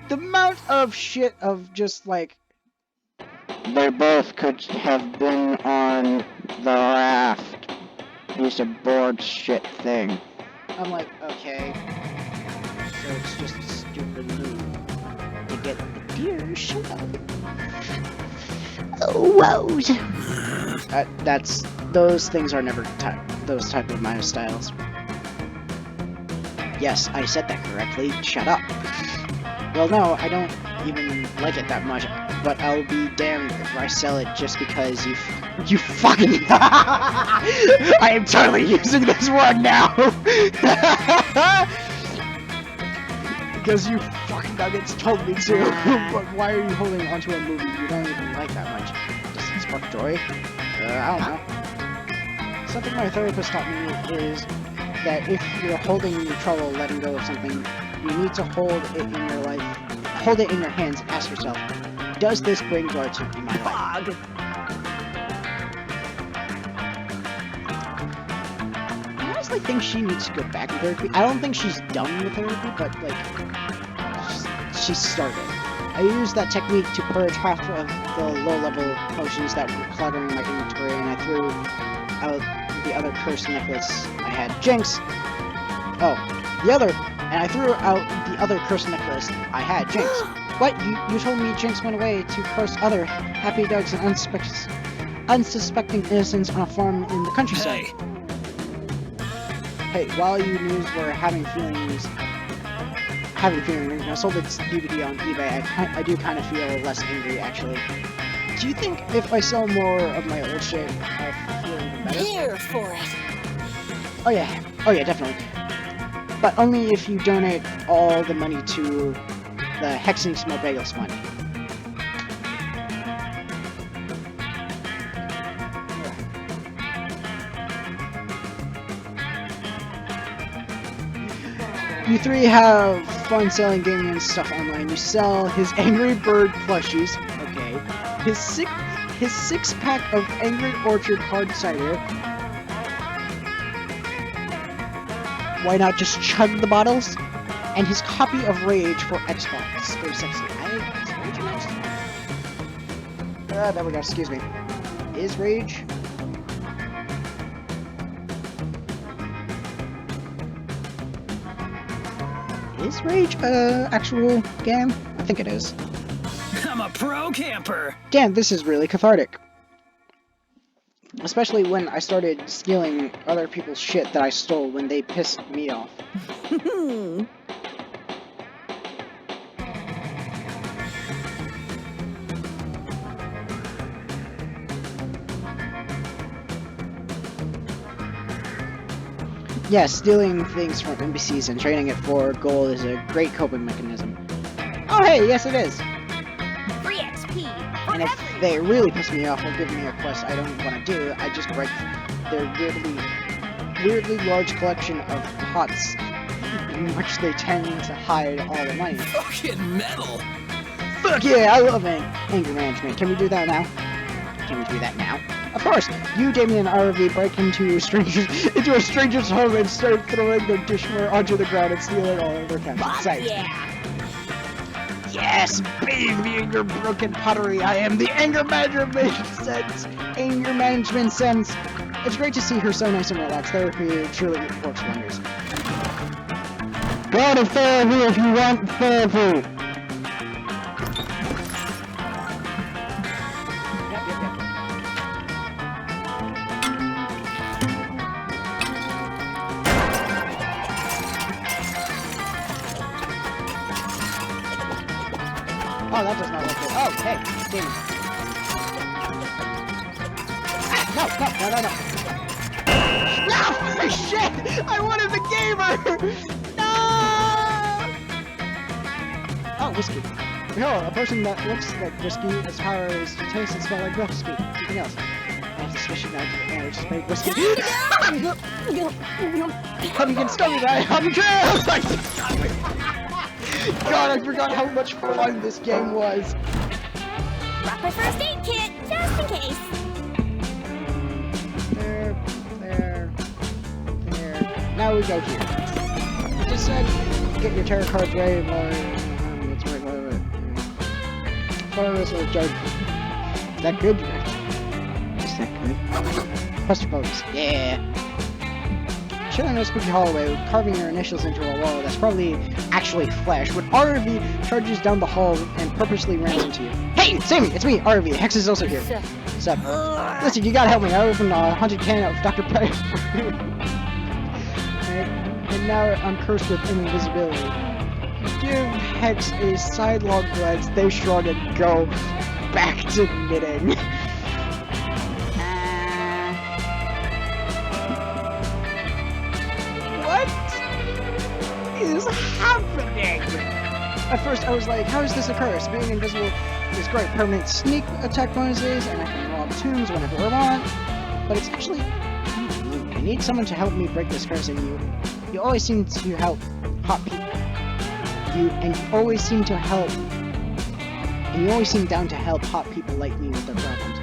The amount of shit of just like they both could have been on the raft. Used a board shit thing. I'm like, okay. So it's just a stupid move to get the deer shut up. Oh, wow. Those things are never those type of my styles. Yes, I said that correctly. Shut up. Well, no, I don't even like it that much, but I'll be damned if I sell it just because you fucking. I am totally using this word now. Because you fucking nuggets told me to. But why are you holding onto a movie you don't even like that much? Does it spark joy? I don't know. Something my therapist taught me is that if you're holding trouble, letting go of something, you need to hold it in your life, hold it in your hands, and ask yourself, does this bring joy to my life? I honestly think she needs to go back to therapy. I don't think she's done with therapy, but like, she started. I used that technique to purge half of the low-level potions that were cluttering my inventory, and I threw out the other cursed necklace I had. Jinx! Oh, and I threw out the other cursed necklace I had. Jinx! What? You told me Jinx went away to curse other happy dogs and unsuspecting innocents on a farm in the countryside. Hey, while you news were having feelings, I sold its DVD on eBay. I do kind of feel less angry, actually. Do you think if I sell more of my old shit, I'll feel even better? Here for it. Oh yeah, definitely. But only if you donate all the money to the Hexing Small Bagels Fund. You three have fun selling gaming and stuff online. You sell his Angry Bird plushies, okay, his six-pack of Angry Orchard hard cider. Why not just chug the bottles? And his copy of Rage for Xbox 360. There we go, excuse me. Is Rage? Is Rage actual game? I think it is. I'm a pro camper. Damn, this is really cathartic. Especially when I started stealing other people's shit that I stole when they pissed me off. Yeah, stealing things from NPCs and trading it for gold is a great coping mechanism. Oh hey, yes it is! Free XP. And if they really piss me off or give me a quest I don't want to do, I just break their weirdly large collection of pots in which they tend to hide all the money. Fucking metal. Fuck yeah, I love anger management. Can we do that now? Can we do that now? Of course! You, Damien, and Aaravi break into a stranger's home and start throwing their dishware onto the ground and stealing all of their cash. Fuck yeah. Yes, bathe me in your broken pottery. I am the anger management sense. It's great to see her so nice and relaxed. Therapy truly works wonders. Go to therapy if you want therapy. Oh, that does not look good. Oh, hey, damn it. Ah, no! No, shit! I wanted the gamer! No! Oh, whiskey. No, a person that looks like whiskey as far as to taste and smell like whiskey. Anything else? I have suspicion that the just made whiskey. Honey, get stung by I'm killed! God, I forgot how much fun this game was. Rock my first aid kit, just in case. There. Now we go here. I just said, get your tarot cards ready. That's right. Fire or judge. Is that good? Is that good? Cluster bonus. Yeah. Chilling in a spooky hallway, carving your initials into a wall that's probably actually flesh, when Aaravi charges down the hall and purposely runs into you. Hey, Sammy, it's me, Aaravi. Hex is also here. What's up? Listen, you gotta help me. I opened a 100 can of Dr. Pepper. and now I'm cursed with invisibility. Give Hex a sidelong glance, they shrug and go back to knitting. Is happening? At first I was like, how is this a curse? Being invisible is great. Permanent sneak attack bonuses, and I can rob tombs whenever I want. But it's actually really need someone to help me break this curse, and you always seem to help hot people. You always seem down to help hot people like me with their problems.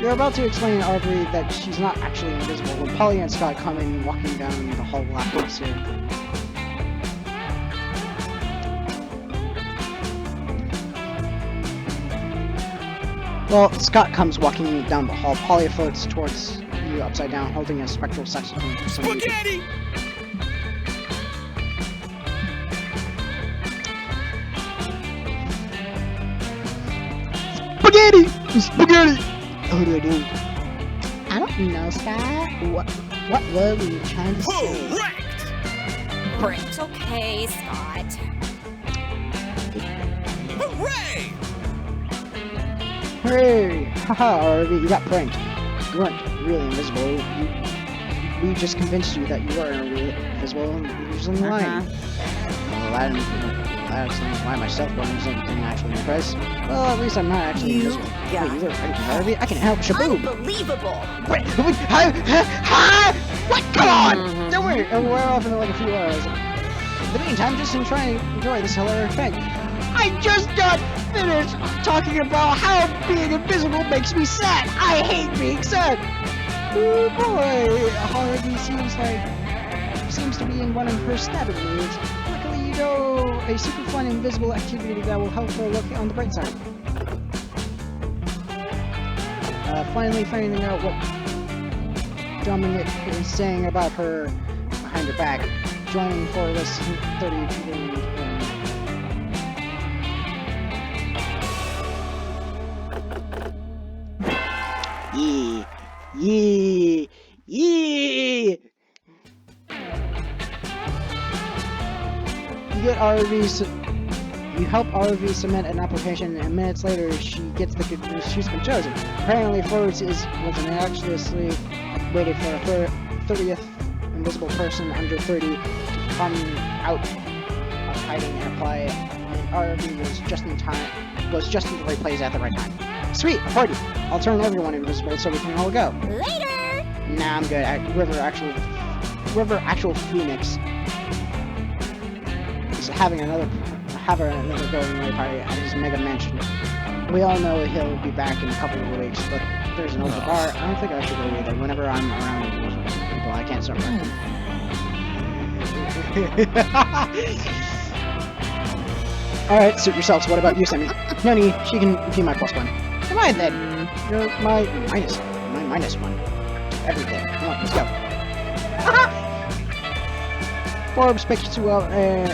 You're about to explain to Aaravi that she's not actually invisible when Polly and Scott come in walking down the hall laughing hysterically. Well, Scott comes walking down the hall. Polly floats towards you upside down, holding a spectral saxophone for some reason. Spaghetti! Spaghetti! Spaghetti! What do I do? I don't know, Scott. What were you trying to say? Correct! Great. Okay, Scott. Hooray! Hey! Haha, Aaravi, you got pranked. You weren't really invisible. We just convinced you that you were really invisible and you were just lying. Well, that explains why my self-bonus didn't actually impress. Well, at least I'm not actually invisible. Wait, you were right, Aaravi? I can help Shaboom! Unbelievable. Wait, what? Come on! Don't worry, it'll wear off in like a few hours. In the meantime, just try and enjoy this hilarious prank. I just got finished talking about how being invisible makes me sad. I hate being sad. Oh boy, Aaravi seems to be in one of her stabbing moods. Luckily, you know a super fun invisible activity that will help her look on the bright side. Finally finding out what Dominic is saying about her behind her back. Joining for this 30 people. Yeah. You help Aaravi submit an application, and minutes later she gets the good news she's been chosen. Apparently, Forrest was anxiously waiting for a 30th invisible person under 30 to come out of hiding and apply, and Aaravi was just in the right place at the right time. Sweet, a party! I'll turn everyone invisible so we can all go. Later. Nah, I'm good. River Actual Phoenix is having another going away party at his mega mansion. We all know he'll be back in a couple of weeks, but there's an open bar. I don't think I should go either. Whenever I'm around people, I can't start working. Alright, suit yourselves. What about you, Sammy? No need. She can be my +1. Come on then. You're my -1. Everything. Come on, let's go. Forbes picks you up an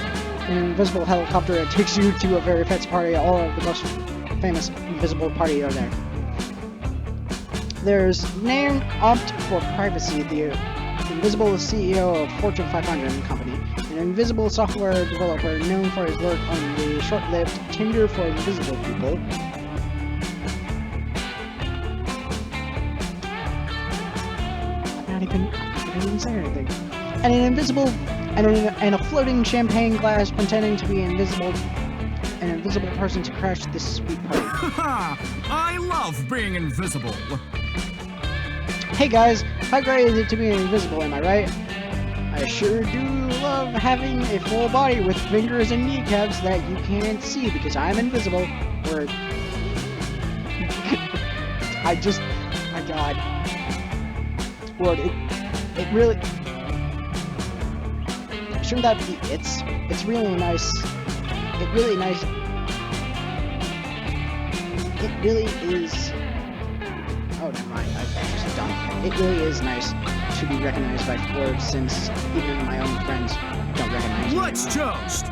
invisible helicopter and takes you to a very fancy party. All of the most famous invisible party are there. There's named Opt for Privacy, the invisible CEO of Fortune 500 company, an invisible software developer known for his work on the short-lived Tinder for Invisible People. I didn't even say anything. And an invisible, and a floating champagne glass pretending to be invisible, an invisible person to crash this sweet party. I love being invisible. Hey guys, how great is it to be invisible, am I right? I sure do love having a full body with fingers and kneecaps that you can't see because I'm invisible. Or my god. Lord, it really... Shouldn't that be it's really nice. It really is... Oh, never mind, I just dumb. It really is nice to be recognized by Forbes, since even my own friends don't recognize me. Let's toast.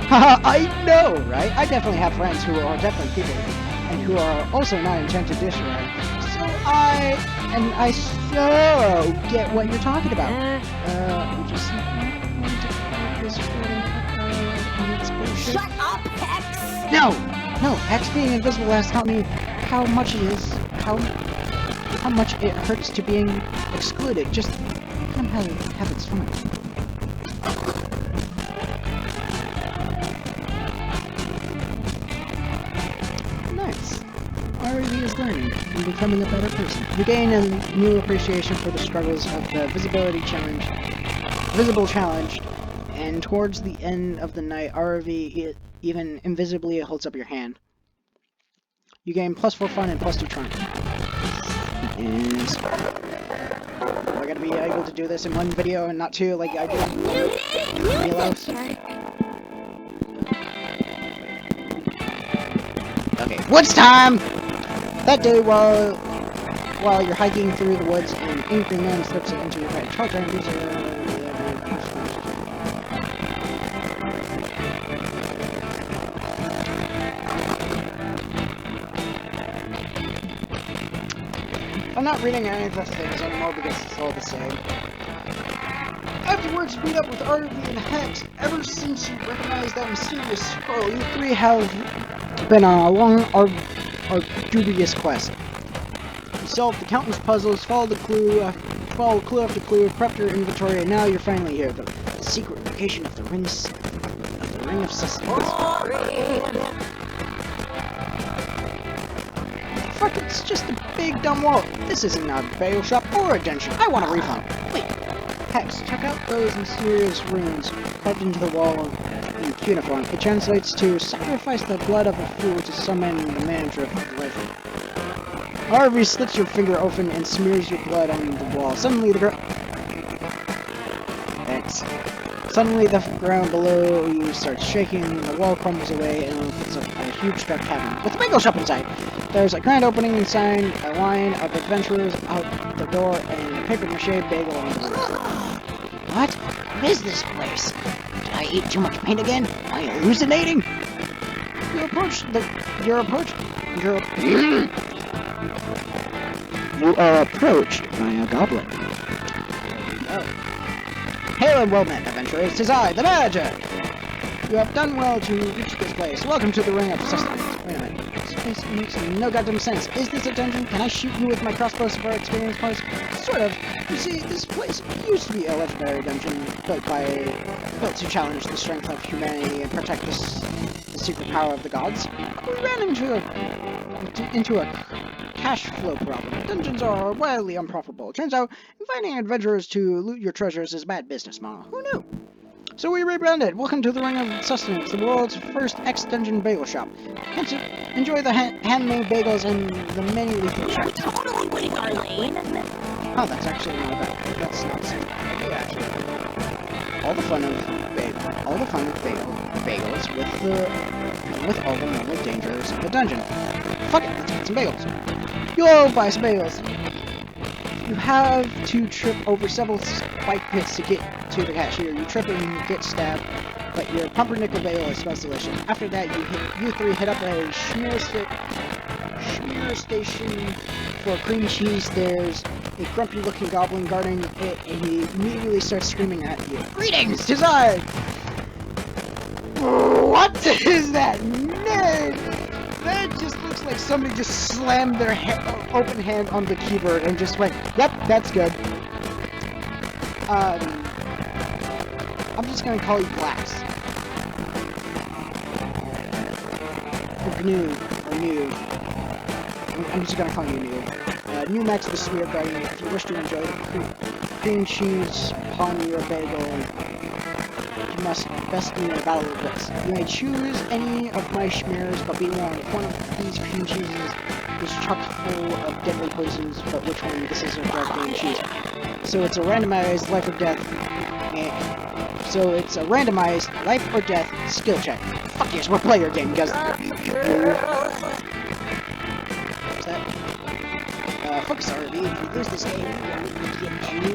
Haha, I know, right? I definitely have friends who are definitely people, and who are also not intent to dish around. So I so get what you're talking about. We just Shut up, Hex. No, Hex being invisible has taught me how much it is, how much it hurts to being excluded. Just come have its fun. Nice. Aaravi is learning and becoming a better person. You gain a new appreciation for the struggles of the visible challenge, and towards the end of the night, Aaravi even invisibly holds up your hand. You gain +4 fun and +2 charm. And we're gonna be able to do this in one video and not two, like I did. Okay, woods time! That day, while you're hiking through the woods, an angry man slips into your bed. Children, these I'm not reading any of the things anymore because it's all the same. Afterwards, meet up with Aaravi and Hex. Ever since you recognized that mysterious scroll, you three have been on a long, dubious quest. You solved the countless puzzles, followed clue after clue, prepped your inventory, and now you're finally here. The secret location of the Ring of Sustenance. Fuck, it's just a big dumb wall. This isn't a bagel shop or a dungeon. I want a refund. Wait. Hex, check out those mysterious runes carved into the wall in cuneiform. It translates to sacrifice the blood of a fool to summon the manager of the legend. Aaravi slits your finger open and smears your blood on the wall. Suddenly the ground below you starts shaking, the wall crumbles away, and opens up a huge dark cavern with a bagel shop inside. There's a grand opening inside, a line of adventurers out the door, and a paper-mache bagel on the roof. What? What is this place? Did I eat too much paint again? Am I hallucinating? You are approached by a goblin. Oh. Hail and well met, adventurers. 'Tis I, the manager! You have done well to reach this place. Welcome to the Ring of Sustenance. Wait a minute. This place makes no goddamn sense. Is this a dungeon? Can I shoot you with my crossbow for experience points? Sort of. You see, this place used to be a legendary dungeon built to challenge the strength of humanity and protect the secret power of the gods. We ran into a cash flow problem. Dungeons are wildly unprofitable. Turns out, inviting adventurers to loot your treasures is a bad business model. Who knew? So we rebranded. Welcome to the Ring of Sustenance, the world's first X-Dungeon bagel shop. Enjoy the handmade bagels and the many lethal shots. Totally winning our lane. Oh, that's actually not bad. That's not so bad. All the fun of bagels with all the normal dangers of the dungeon. Fuck it, let's get some bagels. You'll buy some bagels. You have to trip over several spike pits to get to the cashier. You trip and get stabbed, but your pumpernickel bagel smells delicious. After that, you three hit up a schmear station for cream cheese. There's a grumpy-looking goblin guarding it, and he immediately starts screaming at you. Greetings! 'Tis I! What is that? Nerd! That just looks like somebody just slammed their open hand on the keyboard and just went, yep, that's good. I'm just gonna call you Glass. Or Gnu, or New. I'm just gonna call you New. New Max the Smear Guardian. If you wish to enjoy the cream cheese upon your bagel, you must best in a battle of wits. You may choose any of my schmears, but be warned, if one of these cream cheeses is chock full of deadly poisons, but which one? This is a dark green cheese. So it's a randomized life or death. life or death skill check. Fuck yes, we'll play your game, because focus Aaravi. If you lose this game, you're going to get any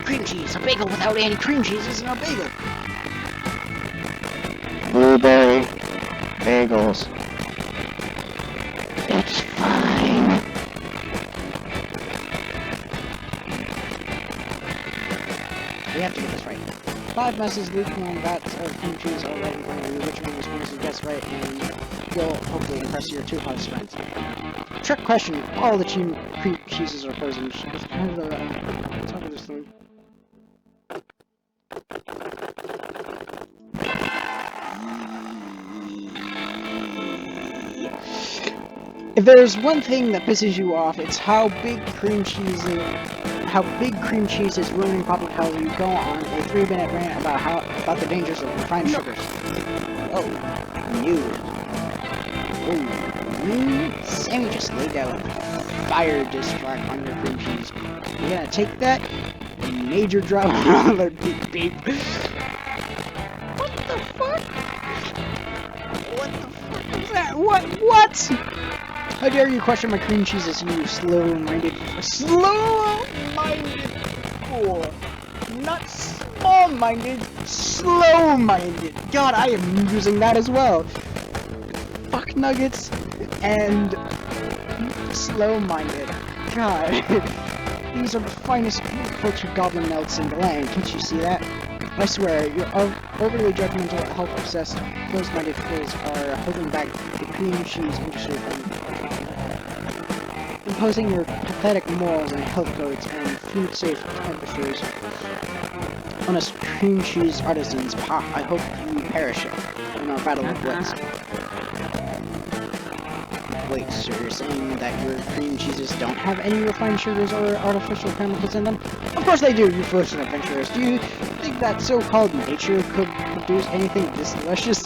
cream cheese. A bagel without any cream cheese isn't a bagel. Blueberry bagels. It's fine. We have to get this right. 5 messes, lukewarm vats of cream cheese all right in front of you. Which one is going to guess right, and you'll hopefully impress your 2 hottest friends. Trick question. All the cream cheeses are poisoned. It's kind of the top of this thing. If there's one thing that pisses you off, it's how big cream cheese is ruining public health. You go on a 3-minute rant about the dangers of refined sugars. Oh, news. Oh, news. Sammy just laid down a fire diss track on your cream cheese. You're gonna take that major drop on the beep beep. What the fuck? What the fuck is that? What? How dare you question my cream cheeses, you slow-minded fool. Not small-minded, slow-minded. God, I am using that as well. Fuck nuggets and slow-minded. God, these are the finest cultured goblin melts in the land. Can't you see that? I swear, your overly judgmental, health-obsessed, closed-minded fools are holding back the cream cheese industry from imposing your pathetic morals and health codes and food-safe temperatures on us cream cheese artisans. I hope you perish in our battle of wits. Wait, so you're saying that your cream cheeses don't have any refined sugars or artificial chemicals in them? Of course they do, you frozen adventurers. Do you think that so-called nature could produce anything this delicious?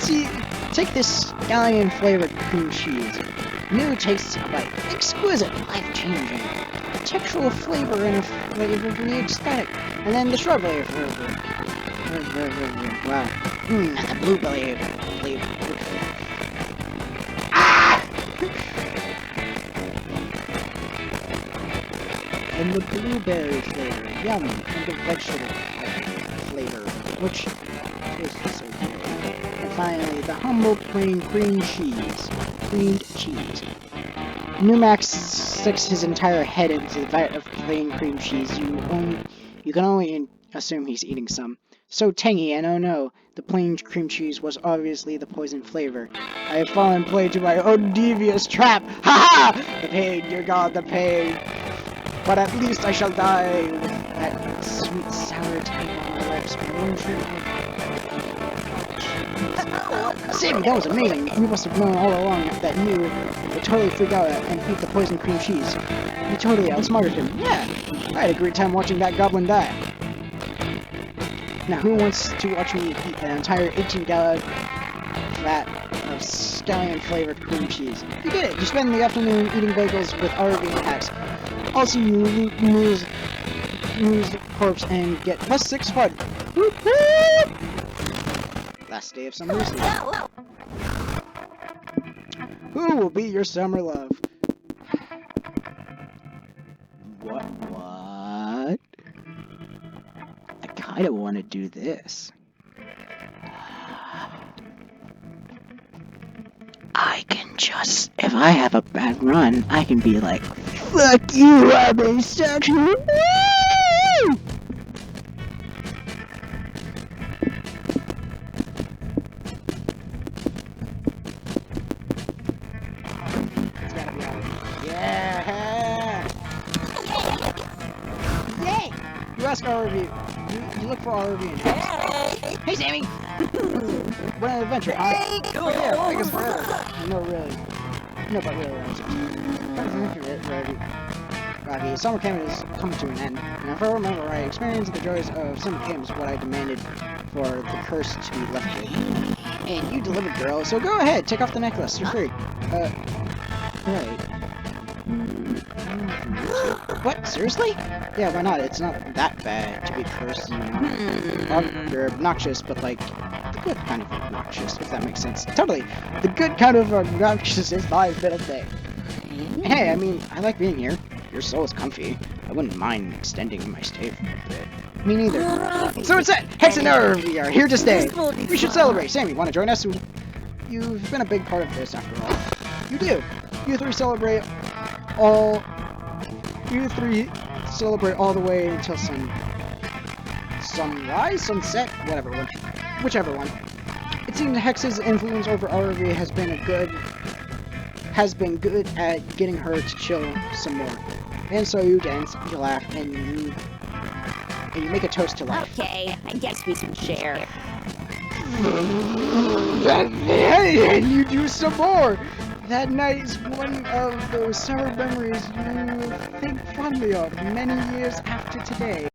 See, take this scallion-flavored cream cheese. New tastes of bite, exquisite, life-changing, textural flavor and flavorfully ecstatic, and then the strawberry flavor. Wow, the blueberry flavor. And the blueberry flavor, yum, and the vegetable flavor, which tastes so good. And finally, the humble plain creamed cheese. Numax sticks his entire head into the vat of plain cream cheese. You can only assume he's eating some. So tangy, and oh no, the plain cream cheese was obviously the poison flavor. I have fallen prey to my own devious trap! Ha ha! The pain, dear God, the pain! But at least I shall die with that sweet, sour taste on my lips. Sammy, that was amazing. You must have known all along that you would totally freak out and eat the poison cream cheese. You totally outsmarted him. Yeah, I had a great time watching that goblin die. Now, who wants to watch me eat an entire 18-gallon vat of scallion-flavored cream cheese? You did it! You spend the afternoon eating bagels with Aaravi and hacks. Also, you lose the corpse and get +6 fun. Whoop, whoop. Last day of summer is here. Who will be your summer love? What? I kinda wanna do this. I can just, if I have a bad run, I can be like, fuck you, I'm asexual! Woo! It's gotta be Aaravi. Yeah! Yay! You ask Aaravi. You look for Aaravi in house. Hey, Sammy! What an adventure, huh? Oh yeah, I guess forever. No, really. No, but really, Ravi, summer camp is coming to an end, and if I remember right, experiencing the joys of summer camp is what I demanded for the curse to be lifted. And you delivered, girl, so go ahead, take off the necklace, you're free. Right. What? Seriously? Yeah, why not? It's not that bad to be cursed, you know? You're obnoxious, but like, the good kind of obnoxious, if that makes sense. Totally! The good kind of obnoxious is my middle thing. Hey, I mean, I like being here. Your soul is comfy. I wouldn't mind extending my stay for a bit. Me neither. So it's it! Hex and Aaravi are here to stay! We should celebrate! Sammy, wanna join us? You've been a big part of this, after all. You do! You three celebrate all the way until sunrise, sunset, whichever one. It seems Hex's influence over Aaravi has been good at getting her to chill some more. And so you dance, you laugh, and and you make a toast to life. Okay, I guess we can share. And you do some more. That night is one of those summer memories you think fondly of many years after today.